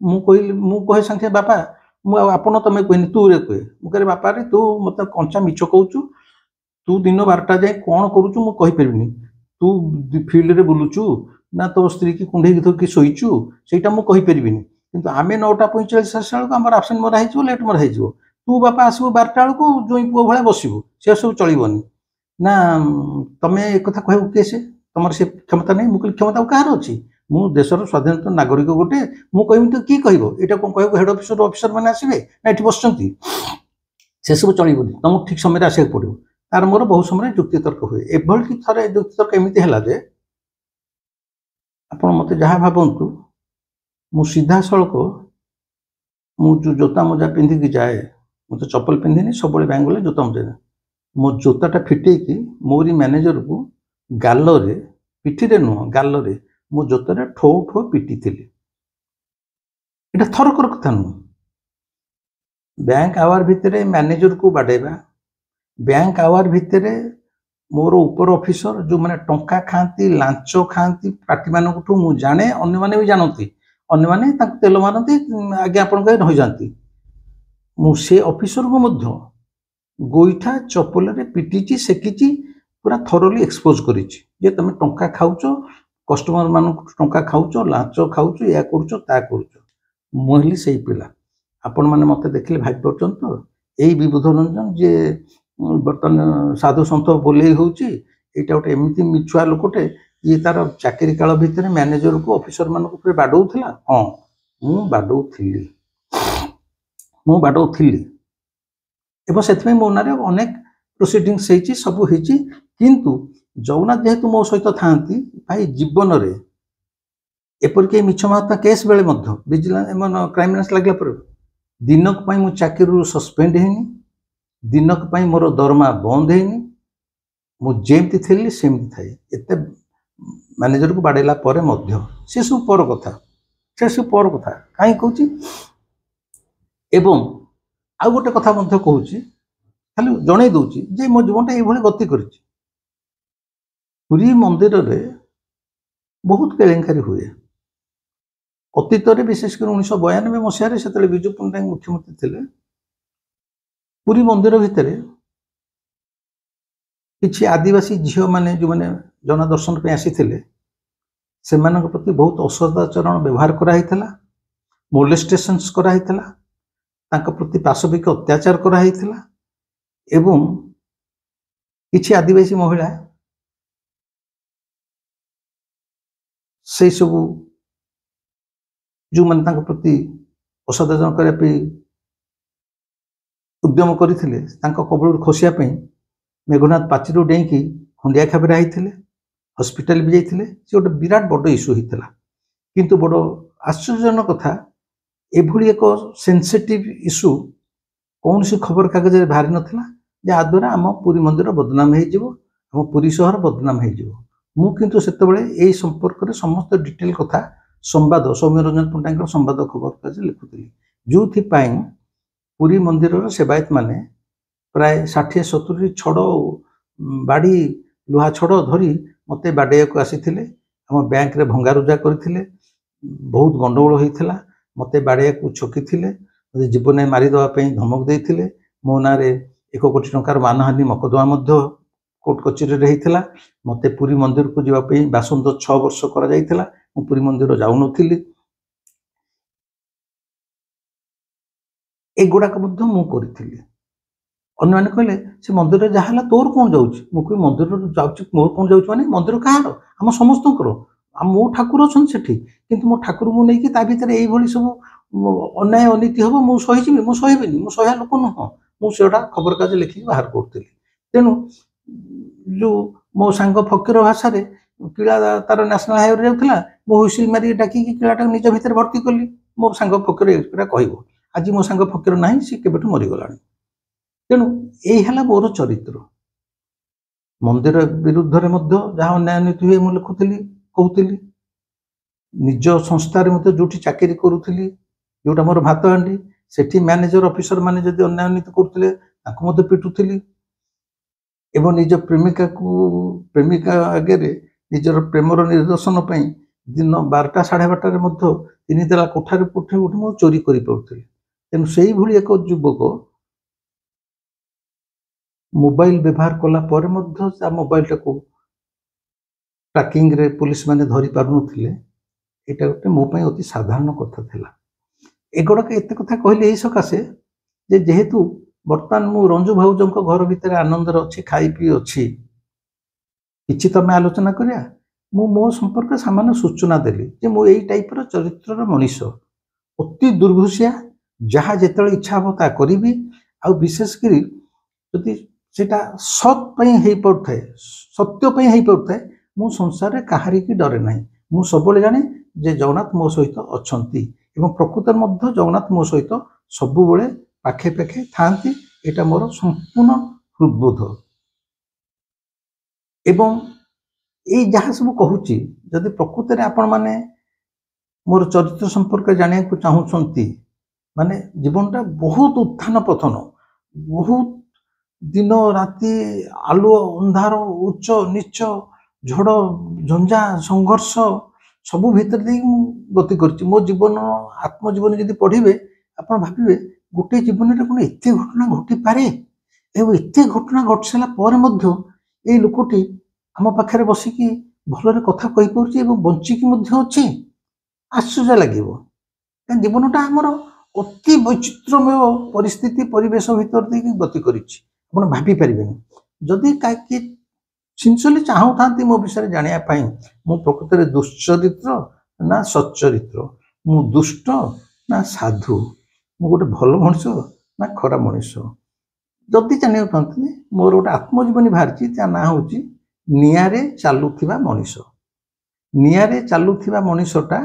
ମୁଁ କହେ ସାଙ୍ଗେ ବାପା, ମୁଁ ଆଉ ଆପଣ ତମେ କହିନି, ତୁରେ କୁହେ। ମୁଁ କହେ ବାପା ରେ, ତୁ ମୋତେ କଞ୍ଚା ମିଛ କହୁଛୁ, ତୁ ଦିନ 12ଟା ଯାଏ କ'ଣ କରୁଛୁ ମୁଁ କହିପାରିବିନି। ତୁ ଫିଲ୍ଡରେ ବୁଲୁଛୁ ନା ତୋ ସ୍ତ୍ରୀକି କୁଣ୍ଢେଇକି ଧରିକି ଶୋଇଛୁ, ସେଇଟା ମୁଁ କହିପାରିବିନି। କିନ୍ତୁ ଆମେ 9:45 ଆସିଲା ବେଳକୁ ଆମର ଆବସେଣ୍ଟ ମରା ହେଇଯିବ, ଲେଟ୍ ମରା ହେଇଯିବ। ତୁ ବାପା ଆସିବୁ 12ଟା ବେଳକୁ, ଜୋଇଁ ପୁଅ ଭଳିଆ ବସିବୁ, ସେ ସବୁ ଚଳିବନି। ନା ତମେ ଏକଥା କହିବାକୁ କିଏ, ସେ ତମର ସେ କ୍ଷମତା ନାହିଁ? ମୁଁ କହିଲି କ୍ଷମତା କାହାର ଅଛି? ମୁଁ ଦେଶର ସ୍ୱାଧୀନତା ନାଗରିକ ଗୋଟେ, ମୁଁ କହିବି ତ କିଏ କହିବ? ଏଇଟା କ'ଣ କହିବାକୁ ହେଡ୍ ଅଫିସର ମାନେ ଆସିବେ ନା ଏଠି ବସୁଛନ୍ତି? ସେସବୁ ଚଳିବନି, ତମକୁ ଠିକ୍ ସମୟରେ ଆସିବାକୁ ପଡ଼ିବ। ତାର ମୋର ବହୁ ସମୟରେ ଯୁକ୍ତିତର୍କ ହୁଏ। ଏଭଳି କି ଥରେ ଯୁକ୍ତିତର୍କ ଏମିତି ହେଲା ଯେ, ଆପଣ ମୋତେ ଯାହା ଭାବନ୍ତୁ, ମୁଁ ସିଧାସଳଖ ମୁଁ ଯେଉଁ ଜୋତା ମୋଜା ପିନ୍ଧିକି ଯାଏ, ମୁଁ ତ ଚପଲ ପିନ୍ଧିନି, ସବୁବେଳେ ବ୍ୟାଙ୍କ ଗଲେ ଜୋତା ମୋଜା, ମୋ ଜୋତାଟା ଫିଟେଇକି ମୋରି ମ୍ୟାନେଜରକୁ ଗାଲରେ, ପିଠିରେ ନୁହଁ ଗାଲରେ, ମୋ ଜୋତାରେ ଠୋ ଠୋ ପିଟିଥିଲି। ଏଇଟା ଥରକର କଥା ନୁହଁ। ବ୍ୟାଙ୍କ ଆୱାର ଭିତରେ ମ୍ୟାନେଜରକୁ ବାଡ଼େଇବା, ବ୍ୟାଙ୍କ ଆୱାର ଭିତରେ ମୋର ଉପର ଅଫିସର ଯେଉଁମାନେ ଟଙ୍କା ଖାଆନ୍ତି, ଲାଞ୍ଚ ଖାଆନ୍ତି ପାର୍ଟିମାନଙ୍କଠୁ, ମୁଁ ଜାଣେ, ଅନ୍ୟମାନେ ବି ଜାଣନ୍ତି, ଅନ୍ୟମାନେ ତାଙ୍କୁ ତେଲ ମାରନ୍ତି, ଆଜ୍ଞା ଆପଣଙ୍କ ରହିଯାଆନ୍ତି। ମୁଁ ସେ ଅଫିସରକୁ ମଧ୍ୟ ଗୋଇଠା ଚପଲରେ ପିଟିଛି, ସେକିଛି, ପୁରା ଥରୋଲି ଏକ୍ସପୋଜ କରିଛି ଯେ ତମେ ଟଙ୍କା ଖାଉଛ, କଷ୍ଟମର ମାନଙ୍କୁ ଟଙ୍କା ଖାଉଛ, ଲାଞ୍ଚ ଖାଉଛ, ଏହା କରୁଛ, ତା କରୁଛ। ମୁଁ ହେଲି ସେଇ ପିଲା। ଆପଣମାନେ ମୋତେ ଦେଖିଲେ ଭାବିପାରୁଛନ୍ତି ତ, ଏଇ ବିବୁଧ ରଞ୍ଜନ ଯିଏ ବର୍ତ୍ତମାନ ସାଧୁ ସନ୍ଥ ବୋଲେଇ ହେଉଛି, ଏଇଟା ଗୋଟେ ଏମିତି ମିଛୁଆ ଲୋକଟେ, ଇଏ ତାର ଚାକିରି କାଳ ଭିତରେ ମ୍ୟାନେଜରକୁ ଅଫିସର ମାନଙ୍କ ଉପରେ ବାଡ଼ଉଥିଲା। ହଁ, ମୁଁ ବାଡ଼ଉଥିଲି ଏବଂ ସେଥିପାଇଁ ମୋ ନାଁରେ ଅନେକ ପ୍ରୋସିଡିଂସ୍ ହେଇଛି, ସବୁ ହେଇଛି। କିନ୍ତୁ ଜଗନ୍ନାଥ ଯେହେତୁ ମୋ ସହିତ ଥାଆନ୍ତି, ଭାଇ ଜୀବନରେ ଏପରିକି ମିଛ ମାତ୍ରା କେସ୍ ବେଳେ ମଧ୍ୟ ଭିଜିଲାନ୍ସ କ୍ରାଇମ ଲାଗିଲା ପରେ ଦିନକ ପାଇଁ ମୁଁ ଚାକିରିରୁ ସସ୍ପେଣ୍ଡ ହେଇନି, ଦିନକ ପାଇଁ ମୋର ଦରମା ବନ୍ଦ ହେଇନି। ମୁଁ ଯେମିତି ଥିଲି ସେମିତି ଥାଏ, ଏତେ ମ୍ୟାନେଜରକୁ ବାଡ଼େଇଲା ପରେ ମଧ୍ୟ। ସେସବୁ ପର କଥା, କାହିଁକି କହୁଛି। ଏବଂ ଆଉ ଗୋଟେ କଥା ମଧ୍ୟ କହୁଛି, ଖାଲି ଜଣେଇ ଦଉଛି ଯେ ମୋ ଜୀବନଟା ଏଇଭଳି ଗତି କରିଛି। ପୁରୀ ମନ୍ଦିରରେ ବହୁତ କେଳେଙ୍କାରୀ ହୁଏ ଅତୀତରେ, ବିଶେଷ କରି 1992 ମସିହାରେ ସେତେବେଳେ ବିଜୁ ପଟ୍ଟନାୟକ ମୁଖ୍ୟମନ୍ତ୍ରୀ ଥିଲେ। ପୁରୀ ମନ୍ଦିର ଭିତରେ କିଛି ଆଦିବାସୀ ଝିଅମାନେ ଯେଉଁମାନେ ଜନ ଦର୍ଶନ ପାଇଁ ଆସିଥିଲେ, ସେମାନଙ୍କ ପ୍ରତି ବହୁତ ଅସଦାଚରଣ ବ୍ୟବହାର କରାହେଇଥିଲା, ମୋଲେଷ୍ଟେସନ୍ସ କରାହେଇଥିଲା, ତାଙ୍କ ପ୍ରତି ପାଶବିକ ଅତ୍ୟାଚାର କରାହେଇଥିଲା। ଏବଂ କିଛି ଆଦିବାସୀ ମହିଳା ସେଇ ସବୁ ଯେଉଁମାନେ ତାଙ୍କ ପ୍ରତି ଅସଦାଚରଣ କରିବା ପାଇଁ ଉଦ୍ୟମ କରିଥିଲେ, ତାଙ୍କ କବଳରୁ ଖସିବା ପାଇଁ ମେଘନାଥ ପାଚିରୁ ଡେଇଁକି ଖଣ୍ଡିଆ ଖାବରା ହେଇଥିଲେ, ହସ୍ପିଟାଲ ବି ଯାଇଥିଲେ। ସେ ଗୋଟେ ବିରାଟ ବଡ଼ ଇସ୍ୟୁ ହେଇଥିଲା। କିନ୍ତୁ ବଡ଼ ଆଶ୍ଚର୍ଯ୍ୟଜନକ କଥା, ଏଭଳି ଏକ ସେନ୍ସିଟିଭ ଇସ୍ୟୁ କୌଣସି ଖବରକାଗଜରେ ବାହାରି ନଥିଲା, ଯାହାଦ୍ୱାରା ଆମ ପୁରୀ ମନ୍ଦିର ବଦନାମ ହେଇଯିବ, ଆମ ପୁରୀ ସହର ବଦନାମ ହେଇଯିବ। ମୁଁ କିନ୍ତୁ ସେତେବେଳେ ଏଇ ସମ୍ପର୍କରେ ସମସ୍ତ ଡିଟେଲ କଥା ସମ୍ବାଦ, ସୌମ୍ୟରଞ୍ଜନ ପଟ୍ଟନାୟକଙ୍କ ସମ୍ବାଦ ଖବରକାଗଜରେ ଲେଖୁଥିଲି, ଯେଉଁଥିପାଇଁ ପୁରୀ ମନ୍ଦିରର ସେବାୟତ ମାନେ ପ୍ରାୟ 60-70 ଛଡ଼, ବାଡ଼ି, ଲୁହା ଛଡ଼ ଧରି ମୋତେ ବାଡ଼େଇବାକୁ ଆସିଥିଲେ। ଆମ ବ୍ୟାଙ୍କରେ ଭଙ୍ଗାରୁଜା କରିଥିଲେ, ବହୁତ ଗଣ୍ଡଗୋଳ ହେଇଥିଲା, ମୋତେ ବାଡ଼େଇବାକୁ ଛକିଥିଲେ, ମୋତେ ଜୀବନରେ ମାରିଦେବା ପାଇଁ ଧମକ ଦେଇଥିଲେ। ମୋ ନାଁରେ 1 କୋଟି ଟଙ୍କାର ମାନହାନି ମକଦ୍ଦମା ମଧ୍ୟ କୋର୍ଟ କଚେରୀରେ ହେଇଥିଲା। ମୋତେ ପୁରୀ ମନ୍ଦିରକୁ ଯିବା ପାଇଁ ବାସନ୍ଦ 6 ବର୍ଷ କରାଯାଇଥିଲା। ମୁଁ ପୁରୀ ମନ୍ଦିର ଯାଉନଥିଲି। ଏଗୁଡ଼ାକ ମଧ୍ୟ ମୁଁ କରିଥିଲି। ଅନ୍ୟମାନେ କହିଲେ ସେ ମନ୍ଦିରରେ ଯାହା ହେଲା ତୋର କ'ଣ ଯାଉଛି? ମୁଁ କହିବି ମନ୍ଦିରରେ ଯାଉଛି, ମୋର କ'ଣ ଯାଉଛି ମାନେ ମନ୍ଦିର କାହାର? ଆମ ସମସ୍ତଙ୍କର। ମୋ ଠାକୁର ଅଛନ୍ତି ସେଠି, କିନ୍ତୁ ମୋ ଠାକୁରଙ୍କୁ ନେଇକି ତା ଭିତରେ ଏଇଭଳି ସବୁ ଅନ୍ୟାୟ ଅନୀତି ହବ, ମୁଁ ସହିଯିବି? ମୁଁ ସହିବିନି, ମୁଁ ସହିବା ଲୋକ ନୁହଁ। ମୁଁ ସେଗୁଡ଼ା ଖବରକାଗଜ ଲେଖିକି ବାହାର କରୁଥିଲି। ତେଣୁ ଯେଉଁ ମୋ ସାଙ୍ଗ ଫକୀର ଭାଷାରେ କିଳା ତାର ନ୍ୟାସନାଲ ହାଇୱେରେ ଯାଉଥିଲା, ମୁଁ ହୁଇସିଲ ମାରିକି ଡାକିକି କିଳାଟାକୁ ନିଜ ଭିତରେ ଭର୍ତ୍ତି କଲି। ମୋ ସାଙ୍ଗ ଫକୀର ଏଗୁଡ଼ା କହିବ। ଆଜି ମୋ ସାଙ୍ଗ ଫକୀର ନାହିଁ, ସେ କେବେଠୁ ମରିଗଲାଣି। ତେଣୁ ଏଇ ହେଲା ମୋର ଚରିତ୍ର। ମନ୍ଦିର ବିରୁଦ୍ଧରେ ମଧ୍ୟ ଯାହା ଅନ୍ୟାୟ ନୀତି ହୁଏ ମୁଁ ଲେଖୁଥିଲି, କହୁଥିଲି। ନିଜ ସଂସ୍ଥାରେ ମଧ୍ୟ ଯୋଉଠି ଚାକିରି କରୁଥିଲି, ଯୋଉଟା ମୋର ଭାତ ହାଣ୍ଡି, ସେଠି ମ୍ୟାନେଜର ଅଫିସର ମାନେ ଯଦି ଅନ୍ୟାୟ ନୀତି କରୁଥିଲେ ତାଙ୍କୁ ମଧ୍ୟ ପିଟୁଥିଲି। ଏବଂ ନିଜ ପ୍ରେମିକା ଆଗରେ ନିଜର ପ୍ରେମର ନିଦର୍ଶନ ପାଇଁ ଦିନ 12ଟା 12:30ରେ ମଧ୍ୟ 3 ତାଲା କୋଠାରେ ଉଠି ମୁଁ ଚୋରି କରିପାରୁଥିଲି। ତେଣୁ ସେଇଭଳି ଏକ ଯୁବକ ମୋବାଇଲ ବ୍ୟବହାର କଲା ପରେ ମଧ୍ୟ ତା ମୋବାଇଲଟାକୁ ଟ୍ରାକିଂରେ ପୁଲିସ ମାନେ ଧରି ପାରୁନଥିଲେ। ଏଇଟା ଗୋଟେ ମୋ ପାଇଁ ଅତି ସାଧାରଣ କଥା ଥିଲା। ଏଗୁଡ଼ାକ ଏତେ କଥା କହିଲେ ଏଇ ସକାଶେ ଯେ ଯେହେତୁ ବର୍ତ୍ତମାନ ମୁଁ ରଞ୍ଜୁ ଭାଉଜଙ୍କ ଘର ଭିତରେ ଆନନ୍ଦରେ ଅଛି, ଖାଇ ପିଇ ଅଛି, କିଛି ତମେ ଆଲୋଚନା କରିବା। ମୁଁ ମୋ ସମ୍ପର୍କରେ ସାମାନ୍ୟ ସୂଚନା ଦେଲି ଯେ ମୁଁ ଏଇ ଟାଇପର ଚରିତ୍ରର ମଣିଷ, ଅତି ଦୁର୍ଘୁଷିଆ, ଯାହା ଯେତେବେଳେ ଇଚ୍ଛା ହବ ତା କରିବି। ଆଉ ବିଶେଷ କରି ଯଦି ସେଟା ସତ୍ ପାଇଁ ହେଇପାରୁଥାଏ, ସତ୍ୟ ପାଇଁ ହେଇପାରୁଥାଏ, ମୁଁ ସଂସାରରେ କାହାରିକି ଡରେ ନାହିଁ। ମୁଁ ସବୁବେଳେ ଜାଣେ ଯେ ଜଗନ୍ନାଥ ମୋ ସହିତ ଅଛନ୍ତି ଏବଂ ପ୍ରକୃତରେ ମଧ୍ୟ ଜଗନ୍ନାଥ ମୋ ସହିତ ସବୁବେଳେ ପାଖେ ପାଖେ ଥାଆନ୍ତି। ଏଇଟା ମୋର ସମ୍ପୂର୍ଣ୍ଣ ହୃଦବୋଧ। ଏବଂ ଏଇ ଯାହା ସବୁ କହୁଛି, ଯଦି ପ୍ରକୃତରେ ଆପଣମାନେ ମୋର ଚରିତ୍ର ସମ୍ପର୍କରେ ଜାଣିବାକୁ ଚାହୁଁଛନ୍ତି, ମାନେ ଜୀବନଟା ବହୁତ ଉତ୍ଥାନ ପତନ, ବହୁତ ଦିନ ରାତି, ଆଲୁଅ ଅନ୍ଧାର, ଉଚ୍ଚ ନିଚ, ଝଡ଼ ଝଞ୍ଜା, ସଂଘର୍ଷ, ସବୁ ଭିତରେ ଦେଇ ମୁଁ ଗତି କରିଛି। ମୋ ଜୀବନ ଆତ୍ମଜୀବନୀ ଯଦି ପଢ଼ିବେ ଆପଣ ଭାବିବେ ଗୋଟେ ଜୀବନରେ କ'ଣ ଏତେ ଘଟଣା ଘଟିପାରେ ଏବଂ ଏତେ ଘଟଣା ଘଟି ସାରିଲା ପରେ ମଧ୍ୟ ଏଇ ଲୋକଟି ଆମ ପାଖରେ ବସିକି ଭଲରେ କଥା କହିପାରୁଛି ଏବଂ ବଞ୍ଚିକି ମଧ୍ୟ ଅଛି। ଆଶ୍ଚର୍ଯ୍ୟ ଲାଗିବ। କାରଣ ଜୀବନଟା ଆମର ଅତି ବୈଚିତ୍ର୍ୟମୟ ପରିସ୍ଥିତି ପରିବେଶ ଭିତରେ ଦେଇକି ଗତି କରିଛି। ଆପଣ ଭାବିପାରିବେନି। ଯଦି କାହିଁକି ସିନ୍ସିୟରଲି ଚାହୁଁଥାନ୍ତି ମୋ ବିଷୟରେ ଜାଣିବା ପାଇଁ ମୁଁ ପ୍ରକୃତରେ ଦୁଶ୍ଚରିତ୍ର ନା ସଚ୍ଚରିତ୍ର, ମୁଁ ଦୁଷ୍ଟ ନା ସାଧୁ, ମୁଁ ଗୋଟେ ଭଲ ମଣିଷ ନା ଖରାପ ମଣିଷ, ଯଦି ଜାଣିବାକୁ ଚାହୁଁଛନ୍ତି ମୋର ଗୋଟେ ଆତ୍ମଜୀବନୀ ବାହାରିଛି। ତା ନାଁ ହେଉଛି ନିଆଁରେ ଚାଲୁଥିବା ମଣିଷ। ନିଆଁରେ ଚାଲୁଥିବା ମଣିଷଟା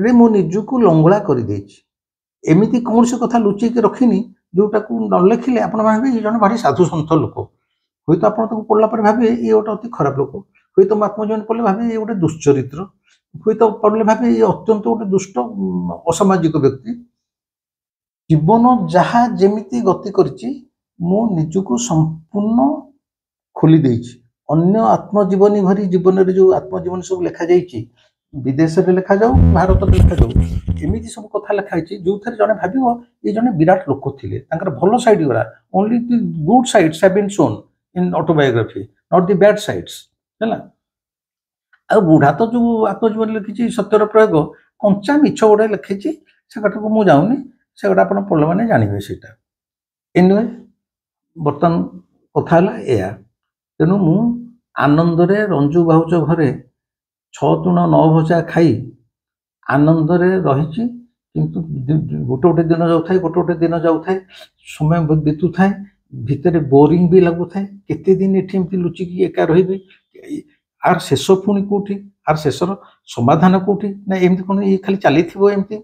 ରେ ମୁଁ ନିଜକୁ ଲଙ୍ଗଳା କରିଦେଇଛି। ଏମିତି କୌଣସି କଥା ଲୁଚେଇକି ରଖିନି ଯୋଉଟାକୁ ନ ଲେଖିଲେ ଆପଣ ଭାବିବେ ଇଏ ଜଣେ ଭାରି ସାଧୁ ସନ୍ଥ ଲୋକ। ହୁଏତ ଆପଣ ତାକୁ ପଢ଼ିଲା ପରେ ଭାବିବେ ଇଏ ଗୋଟେ ଅତି ଖରାପ ଲୋକ। ହୁଏତ ମୋ ଆତ୍ମଜୀବନୀ ପଢ଼ିଲେ ଭାବିବେ ଇଏ ଗୋଟେ ଦୁଶ୍ଚରିତ୍ର। ହୁଏତ ପଢ଼ିଲେ ଭାବିବେ ଇଏ ଅତ୍ୟନ୍ତ ଗୋଟେ ଦୁଷ୍ଟ ଅସାମାଜିକ ବ୍ୟକ୍ତି। ଜୀବନ ଯାହା ଯେମିତି ଗତି କରିଛି ମୁଁ ନିଜକୁ ସମ୍ପୂର୍ଣ୍ଣ ଖୋଲି ଦେଇଛି। ଅନ୍ୟ ଆତ୍ମଜୀବନୀ ଭରି ଜୀବନରେ ଯୋଉ ଆତ୍ମଜୀବନୀ ସବୁ ଲେଖାଯାଇଛି, ବିଦେଶରେ ଲେଖାଯାଉ ଭାରତରେ ଲେଖାଯାଉ, ଏମିତି ସବୁ କଥା ଲେଖା ହେଇଛି ଯୋଉଥିରେ ଜଣେ ଭାବିବ ଏ ଜଣେ ବିରାଟ ଲୋକ ଥିଲେ। ତାଙ୍କର ଭଲ ସାଇଡ୍ ଗୁରା, only the good sides have been shown in autobiography, not the bad sides. ହେଲା। ଆଉ ବୁଢ଼ା ତ ଯୋଉ ଆତ୍ମଜୀବନୀ ଲେଖିଛି ସତ୍ୟର ପ୍ରୟୋଗ, କଞ୍ଚା ମିଛ ଗୋଟେ ଲେଖିଛି, ସେ କଥାକୁ ମୁଁ ଯାଉନି। ସେଗୁଡ଼ା ଆପଣ ପଢ଼ିଲା ମାନେ ଜାଣିବେ ସେଇଟା। ଏନିୱେ ବର୍ତ୍ତମାନ କଥା ହେଲା ଏଇଆ। ତେଣୁ ମୁଁ ଆନନ୍ଦରେ ରଞ୍ଜୁ ଭାଉଜ ଘରେ 6 ତୁଣ 9 ଭଜା ଖାଇ ଆନନ୍ଦରେ ରହିଛି। କିନ୍ତୁ ଗୋଟେ ଗୋଟେ ଦିନ ଯାଉଥାଏ, ଗୋଟେ ଗୋଟେ ଦିନ ଯାଉଥାଏ, ସମୟ ବିତୁଥାଏ, ଭିତରେ ବୋରିଂ ବି ଲାଗୁଥାଏ। କେତେ ଦିନ ଏଠି ଏମିତି ଲୁଚିକି ଏକା ରହିବି? ଆର ଶେଷ ପୁଣି କୋଉଠି? ଆର ଶେଷର ସମାଧାନ କୋଉଠି? ନା ଏମିତି କ'ଣ ଇଏ ଖାଲି ଚାଲିଥିବ ଏମିତି?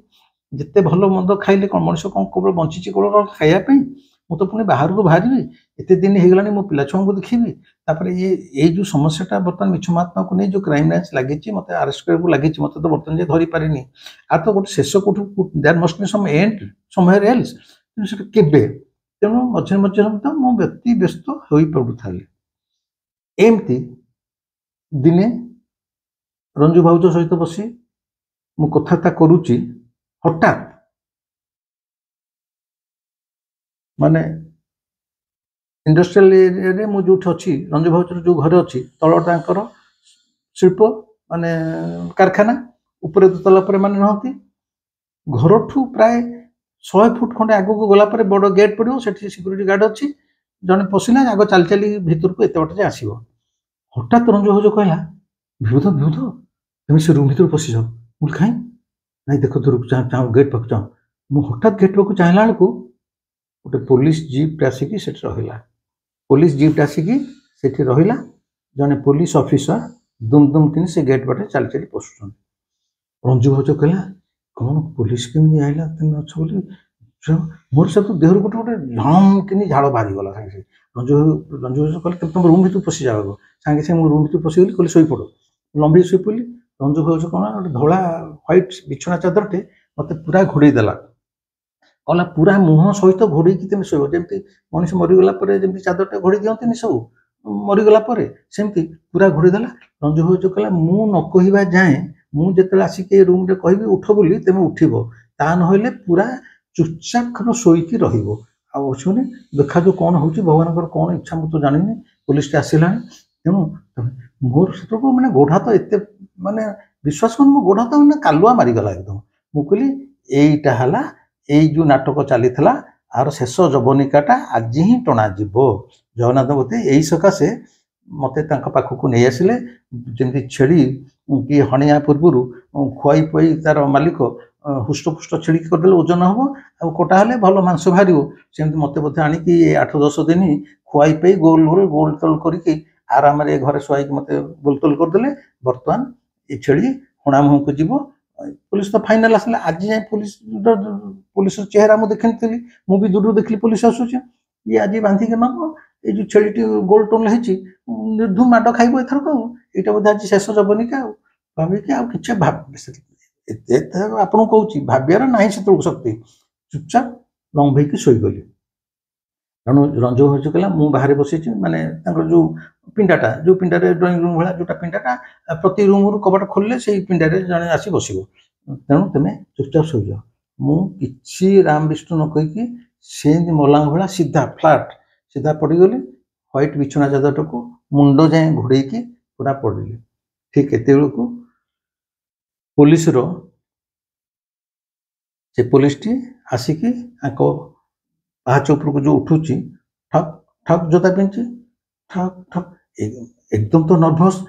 ଯେତେ ଭଲ ମନ୍ଦ ଖାଇଲେ କ'ଣ ମଣିଷ କ'ଣ କେବଳ ବଞ୍ଚିଛି କେବଳ ଖାଇବା ପାଇଁ? ମୁଁ ତ ପୁଣି ବାହାରକୁ ବାହାରିବି, ଏତେ ଦିନ ହେଇଗଲାଣି ମୋ ପିଲା ଛୁଆଙ୍କୁ ଦେଖିବି। ତାପରେ ଏଇ ଯୋଉ ସମସ୍ୟାଟା ବର୍ତ୍ତମାନ ମିଛ ମହାତ୍ମାକୁ ନେଇ ଯୋଉ କ୍ରାଇମ ବ୍ରାଞ୍ଚ ଲାଗିଛି, ମୋତେ ଆରେଷ୍ଟ କରିବାକୁ ଲାଗିଛି, ମୋତେ ତ ବର୍ତ୍ତମାନ ଯାଏ ଧରି ପାରିନି। ଆଉ ତ ଗୋଟେ ଶେଷ କୋଉଠୁ, there must be some end somewhere else. କିନ୍ତୁ ସେଟା କେବେ? ତେଣୁ ମଝିରେ ମଝିରେ ମଧ୍ୟ ମୁଁ ବ୍ୟତିବ୍ୟସ୍ତ ହୋଇପଡ଼ୁଥାଏ। ଏମିତି ଦିନେ ରଞ୍ଜୁ ଭାଉଜ ସହିତ ବସି ମୁଁ କଥାବାର୍ତ୍ତା କରୁଛି, ହଠାତ୍ ମାନେ ଇଣ୍ଡଷ୍ଟ୍ରିଆଲ ଏରିଆରେ ମୁଁ ଯୋଉଠି ଅଛି, ରଞ୍ଜୁ ଭାଉଜର ଯୋଉ ଘରେ ଅଛି, ତଳ ତାଙ୍କର ଶିଳ୍ପ ମାନେ କାରଖାନା, ଉପରେ ଦୋତଲା ପରେ ମାନେ ରହନ୍ତି। ଘରଠୁ ପ୍ରାୟ 100 ଫୁଟ ଖଣ୍ଡେ ଆଗକୁ ଗଲା ପରେ ବଡ଼ ଗେଟ୍ ପଡ଼ିବ, ସେଠି ସିକ୍ୟୁରିଟି ଗାର୍ଡ ଅଛି। ଜଣେ ପଶିଲା ଆଗ ଚାଲି ଚାଲି ଭିତରକୁ ଏତେ ବାଟ ଯାଏ ଆସିବ। ହଠାତ୍ ରଞ୍ଜୁ ଭାଉଜ କହିଲା, ବିଭୂତ ବିଭୂତ ତମେ ସେ ରୁମ୍ ଭିତରକୁ ପଶିଯାଅ। ମୁଁ କାହିଁ? ନାଇଁ ଦେଖ ଦୂରକୁ ଗେଟ୍ ପାଖକୁ ଯାଅ। ମୁଁ ହଠାତ୍ ଗେଟ୍ ପାଖକୁ ଚାହିଁଲା ବେଳକୁ ଗୋଟେ ପୋଲିସ ଜିପ୍ ଆସିକି ସେଠି ରହିଲା। ପୋଲିସ ଜିପ୍ ଆସିକି ସେଠି ରହିଲା। ଜଣେ ପୋଲିସ ଅଫିସର ଦୁମ୍ ଦୁମ୍ କିନି ସେ ଗେଟ୍ ବାଟେ ଚାଲି ଚାଲି ପଶୁଛନ୍ତି। ରଞ୍ଜୁ ଭାଉଜ କହିଲା, କ'ଣ ପୋଲିସ କେମିତି ଆଇଲା? ତମେ ଅଛ ବୋଲି। ମୋର ସବୁ ଦେହରୁ ଗୋଟେ ଗୋଟେ ଝମ୍ କିନି ଝାଳ ବାହାରିଗଲା ସାଙ୍ଗେ ସାଙ୍ଗେ। ରଞ୍ଜୁ ଭାଉଜ କହିଲେ ତମ ରୁମ୍ ଭିତରକୁ ପଶିଯାଅ। ସାଙ୍ଗେ ସାଙ୍ଗେ ମୁଁ ରୁମ୍ ଭିତରକୁ ପଶିଗଲି, କହିଲି ଶୋଇପଡ଼। ଲମ୍ବେଇ ଶୋଇପଡ଼ିଲି। ରଞ୍ଜୁ ଭାଉଜ କ'ଣ ଗୋଟେ ଧଳା ହ୍ୱାଇଟ୍ ବିଛଣା ଚାଦରଟେ ମୋତେ ପୁରା ଘୋଡ଼େଇ ଦେଲା। କହିଲା ପୁରା ମୁହଁ ସହିତ ଘୋଡ଼େଇକି ତମେ ଶୋଇବ, ଯେମିତି ମଣିଷ ମରିଗଲା ପରେ ଯେମିତି ଚାଦରଟା ଘୋଡ଼େଇ ଦିଅନ୍ତିନି ସବୁ ମରିଗଲା ପରେ, ସେମିତି ପୁରା ଘୋଡ଼େଇ ଦେଲା। ରଞ୍ଜୁ ଭାଉଜ କହିଲା, ମୁଁ ନ କହିବା ଯାଏଁ, ମୁଁ ଯେତେବେଳେ ଆସିକି ଏ ରୁମ୍ରେ କହିବି ଉଠ ବୋଲି, ତେମେ ଉଠିବ, ତା ନହେଲେ ପୁରା ଚୁପଚାପ ଶୋଇକି ରହିବ। ଆଉ ଅଛୁନି, ଦେଖାଯାଉ କ'ଣ ହେଉଛି, ଭଗବାନଙ୍କର କ'ଣ ଇଚ୍ଛା ମୁଁ ତ ଜାଣିନି। ପୋଲିସଟା ଆସିଲାଣି। ତେଣୁ ମୋର ସେତେବେଳକୁ ମାନେ ଗୋଡ଼ ହାତ ଏତେ ମାନେ ବିଶ୍ୱାସ କରୁନି, ମୋ ଗୋଡ଼ ହାତ ମାନେ କାଲୁଆ ମାରିଗଲା ଏକଦମ। ମୁଁ କହିଲି ଏଇଟା ହେଲା, ଏଇ ଯୋଉ ନାଟକ ଚାଲିଥିଲା, ଆର ଶେଷ ଯବନିକାଟା ଆଜି ହିଁ ଟଣାଯିବ। ଜଗନ୍ନାଥ ମୋତେ ଏଇ ସକାଶେ ମୋତେ ତାଙ୍କ ପାଖକୁ ନେଇ ଆସିଲେ। ଯେମିତି ଛେଳି କି ହଣିଆ ପୂର୍ବରୁ ଖୁଆଇ ପୁଆଇ ତାର ମାଲିକ ହୃଷ୍ଟପୁଷ୍ଟ ଛେଳିକି କରିଦେଲେ ଓଜନ ହେବ, ଆଉ କଟା ହେଲେ ଭଲ ମାଂସ ବାହାରିବ, ସେମିତି ମୋତେ ବୋଧେ ଆଣିକି 8-10 ଦିନ ଖୁଆଇ ପାଇ ଗୋଲ ଗୋଲ ଗୋଲ ତୋଲ କରିକି ଆରାମରେ ଘରେ ଶୁଆଇକି ମୋତେ ଗୋଲ ତୋଲ କରିଦେଲେ। ବର୍ତ୍ତମାନ ଏ ଛେଳି ହଣା ମୁହଁକୁ ଯିବ। ପୋଲିସ ତ ଫାଇନାଲ ଆସିଲା। ଆଜି ଯାଏଁ ପୋଲିସର ଚେହେରା ମୁଁ ଦେଖିନଥିଲି। ମୁଁ ବି ଦୂରରୁ ଦେଖିଲି ପୋଲିସ ଆସୁଛି। ଇଏ ଆଜି ବାନ୍ଧିକି ନବ, ଏଇ ଯୋଉ ଛେଳିଟି ଗୋଲ ଟୋଲ ହେଇଛି, ନିର୍ଧୁମ ମାଡ଼ ଖାଇବ ଏଥରକ। ଆଉ ଏଇଟା ବୋଧେ ଆଜି ଶେଷ ଯବନିକା। ଆଉ ଭାବିକି ଆଉ କିଛି ଏତେ ଆପଣଙ୍କୁ କହୁଛି ଭାବିବାର ନାହିଁ ସେତେବେଳକୁ ଶକ୍ତି। ଚୁପଚାପ ଲମ୍ବେଇକି ଶୋଇଗଲି। ତେଣୁ ରଞ୍ଜୁ ଭାଉଜ କହିଲା ମୁଁ ବାହାରେ ବସିଛି, ମାନେ ତାଙ୍କର ଯୋଉ ପିଣ୍ଡାରେ ଡ୍ରଇଂ ରୁମ୍ ଭଳିଆ ଯୋଉଟା ପିଣ୍ଡାଟା ପ୍ରତି ରୁମ୍ରୁ କବାଟ ଖୋଲିଲେ ସେଇ ପିଣ୍ଡାରେ ଜଣେ ଆସି ବସିବ, ତେଣୁ ତୁମେ ଚୁପଚାପ ଶୋଇଯାଅ। ମୁଁ କିଛି ରାମ ବିଷ୍ଣୁ ନ କହିକି ସେମିତି ମଲାଙ୍କ ଭଳିଆ ସିଧା ପଡ଼ିଗଲି। ହ୍ୱାଇଟ୍ ବିଛଣା ଚାଦରଟାକୁ ମୁଣ୍ଡ ଯାଏଁ ଘୋଡ଼େଇକି ପୁରା ପଡ଼ିଲି। ଠିକ୍ ଏତେବେଳକୁ ପୋଲିସଟି ଆସିକି ଆଙ୍କ ପାହାଚ ଉପରକୁ ଯୋଉ ଉଠୁଛି, ଠକ୍ ଠକ୍ ଜୋତା ପିନ୍ଧିଛି, ଠକ୍ ଠକ୍ ଏକଦମ ତ ନର୍ଭସ୍।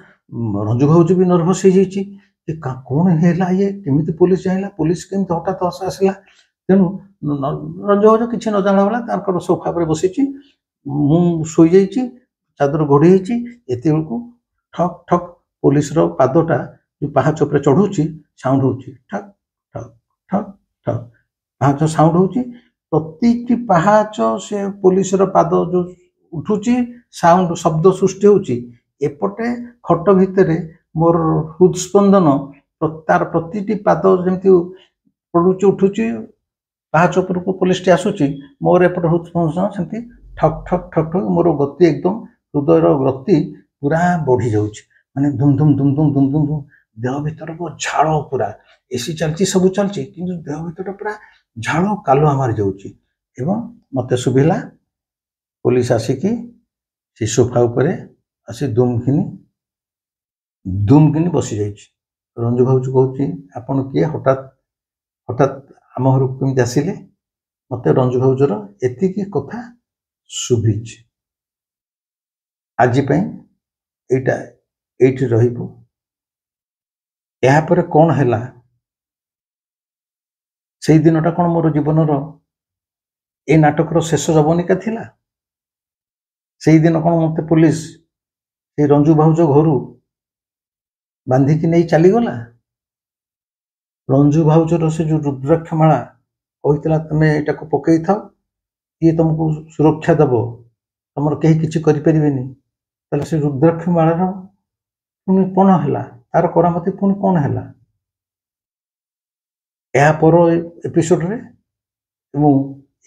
ରଞ୍ଜୁ ଭାଉଜ ବି ନର୍ଭସ୍ ହେଇଯାଇଛି ଯେ କଣ ହେଲା, ଇଏ କେମିତି ପୋଲିସ ଯାଇଲା, ପୋଲିସ କେମିତି ହଠାତ୍ ଆସିଲା। ତେଣୁ ରଞ୍ଜୁ ଭାଉଜ କିଛି ନ ଜାଣିଲା ଭଳିଆ ତାଙ୍କର ସୋଫା ଉପରେ ବସିଛି, ମୁଁ ଶୋଇଯାଇଛି, ଚାଦର ଘୋଡ଼େଇ ହେଇଛି। ଏତେବେଳକୁ ଠକ୍ ଠକ୍ ପୋଲିସର ପାଦଟା ଯୋଉ ପାହାଚ ଉପରେ ଚଢୁଛି ସାଉଣ୍ଡ ହଉଛି, ଠକ୍ ଠକ୍ ଠକ୍ ଠକ୍ ପାହାଚ ସାଉଣ୍ଡ ହଉଛି। ପ୍ରତିଟି ପାହାଚ ସେ ପୋଲିସର ପାଦ ଯୋଉ ଉଠୁଛି, ସାଉଣ୍ଡ ଶବ୍ଦ ସୃଷ୍ଟି ହଉଛି। ଏପଟେ ଖଟ ଭିତରେ ମୋର ହୃଦସ୍ପନ୍ଦନ ତାର ପ୍ରତିଟି ପାଦ ଯେମିତି ପଡୁଛି ଉଠୁଛି, ପାହାଚ ଉପରକୁ ପୋଲିସଟି ଆସୁଛି, ମୋର ଏପଟେ ହୃଦସ୍ପନ୍ଦନ ସେମିତି ଠକ୍ ଠକ୍ ଠକ୍ ଠକ୍ ମୋର ଗତି ଏକଦମ ହୃଦୟର ଗତି ପୁରା ବଢି ଯାଉଛି, ମାନେ ଧୁମ୍ ଧୁମ୍ ଧୁମ୍ ଧୁମ୍ ଧୁମ୍ ଧୁମ୍ ଧୁମ୍। ଦେହ ଭିତରକୁ ଝାଳ, ପୁରା ଏସି ଚାଲିଛି, ସବୁ ଚାଲିଛି, କିନ୍ତୁ ଦେହ ଭିତର ପୁରା ଝାଳ କାଲୁଆ ମାରି ଯାଉଛି। ଏବଂ ମତେ ଶୁଭିଲା ପୋଲିସ ଆସିକି ସେ ସୋଫା ଉପରେ ଆସି ଦୁମ୍ କିନି ବସି ଯାଇଛି। ରଞ୍ଜୁ ଭାଉଜ କହୁଛି ଆପଣ କିଏ, ହଠାତ୍ ଆମ ଘରକୁ କେମିତି ଆସିଲେ? ମତେ ରଞ୍ଜୁ ଭାଉଜର ଏତିକି କଥା ଶୁଭିଛି। ଆଜି ପାଇଁ ଏଇଠି ରହିବୁ। ଏହାପରେ କଣ ହେଲା, ସେଇ ଦିନଟା କଣ ମୋର ଜୀବନର ଏ ନାଟକର ଶେଷ ଯବନିକା ଥିଲା? ସେଇଦିନ କଣ ମତେ ପୋଲିସ ସେଇ ରଞ୍ଜୁ ଭାଉଜ ଘରୁ ବାନ୍ଧିକି ନେଇ ଚାଲିଗଲା? ରଞ୍ଜୁ ଭାଉଜର ସେ ଯୋଉ ରୁଦ୍ରାକ୍ଷ ମାଳା କହିଥିଲା ତମେ ଏଟାକୁ ପକେଇଥାଅ, ଇଏ ତମକୁ ସୁରକ୍ଷା ଦେବ, ତମର କେହି କିଛି କରିପାରିବେନି, ତାହେଲେ ସେ ରୁଦ୍ରାକ୍ଷ ମାଳାର ପୁଣି କଣ ହେଲା, ତାର କରାମତି ପୁଣି କଣ ହେଲା? ଏହା ପର ଏପିସୋଡରେ ମୁଁ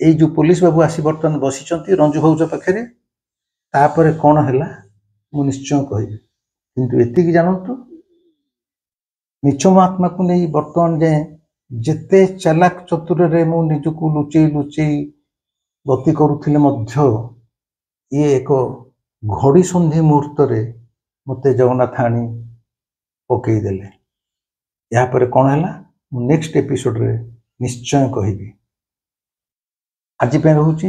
ଏଇ ଯୋଉ ପୋଲିସ ବାବୁ ଆସି ବର୍ତ୍ତମାନ ବସିଛନ୍ତି ରଞ୍ଜୁ ଭାଉଜ ପାଖରେ, ତାପରେ କଣ ହେଲା ମୁଁ ନିଶ୍ଚୟ କହିବି। କିନ୍ତୁ ଏତିକି ଜାଣନ୍ତୁ, ମିଛ ମହାତ୍ମାକୁ ନେଇ ବର୍ତ୍ତମାନ ଯାଏଁ ଯେତେ ଚାଲାକ ଚତୁରରେ ମୁଁ ନିଜକୁ ଲୁଚେଇ ଗତି କରୁଥିଲେ ମଧ୍ୟ ଇଏ ଏକ ଘଡ଼ି ସନ୍ଧି ମୁହୂର୍ତ୍ତରେ ମତେ ଜଗନ୍ନାଥ ଆଣି ପକେଇଦେଲେ। ଏହାପରେ କଣ ହେଲା ମୁଁ ନେକ୍ସଟ ଏପିସୋଡରେ ନିଶ୍ଚୟ କହିବି। ଆଜି ପାଇଁ ରହୁଛି।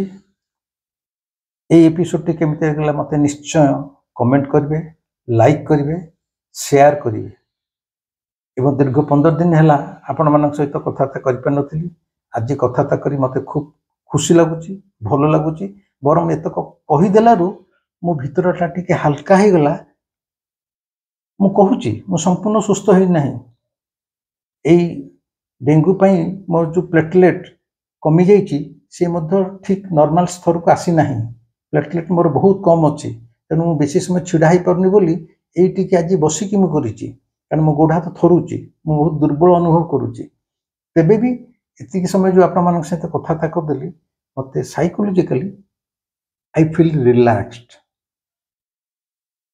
এই ଏପିସୋଡଟି କେମିତି ଲାଗିଲା ମତେ ନିଶ୍ଚୟ କମେଣ୍ଟ କରିବେ, ଲାଇକ୍ କରିବେ, ସେୟାର କରିବେ। ଏବଂ ଦୀର୍ଘ 15 ଦିନ ହେଲା ଆପଣମାନଙ୍କ ସହିତ କଥାବାର୍ତ୍ତା କରିପାରିନଥିଲି। ଆଜି କଥାବାର୍ତ୍ତା କରି ମତେ ଖୁବ୍ ଖୁସି ଲାଗୁଛି, ଭଲ ଲାଗୁଛି। ବରଂ ଏତକ କହିଦେଲାରୁ ମୋ ଭିତରଟା ଟିକେ ହାଲକା ହେଇଗଲା। ମୁଁ କହୁଛି ମୁଁ ସମ୍ପୂର୍ଣ୍ଣ ସୁସ୍ଥ ହେଇନାହିଁ। ଏଇ ଡେଙ୍ଗୁ ପାଇଁ ମୋର ଯୋଉ ପ୍ଲେଟଲେଟ୍ କମି ଯାଇଛି, ସେ ମଧ୍ୟ ଠିକ୍ ନର୍ମାଲ ସ୍ତରକୁ ଆସିନାହିଁ। ପ୍ଲେଟଲେଟ୍ ମୋର ବହୁତ କମ୍ ଅଛି, ତେଣୁ ମୁଁ ବେଶୀ ସମୟ ଛିଡ଼ା ହେଇପାରୁନି ବୋଲି ଏଇଟିକି ଆଜି ବସିକି ମୁଁ କରିଛି, କାରଣ ମୋ ଗୋଡ଼ ହାତ ଥରୁଛି, ମୁଁ ବହୁତ ଦୁର୍ବଳ ଅନୁଭବ କରୁଛି। ତେବେ ବି ଏତିକି ସମୟ ଯୋଉ ଆପଣମାନଙ୍କ ସହିତ କଥାବାର୍ତ୍ତା କରିଦେଲି, ମତେ ସାଇକୋଲୋଜିକାଲି ଆଇ ଫିଲ୍ ରିଲାକ୍ସଡ।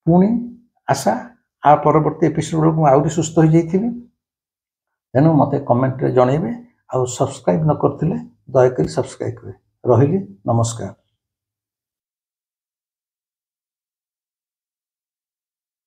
ପୁଣି ଆଶା ଆ ପରବର୍ତ୍ତୀ ଏପିସୋଡ ବେଳକୁ ମୁଁ ଆହୁରି ସୁସ୍ଥ ହେଇଯାଇଥିବି। ତେଣୁ ମତେ କମେଣ୍ଟରେ ଜଣେଇବେ, ଆଉ ସବସ୍କ୍ରାଇବ ନ କରିଥିଲେ ଦୟାକରି ସବସ୍କ୍ରାଇବ କରିବେ। ରହିଲି, ନମସ୍କାର।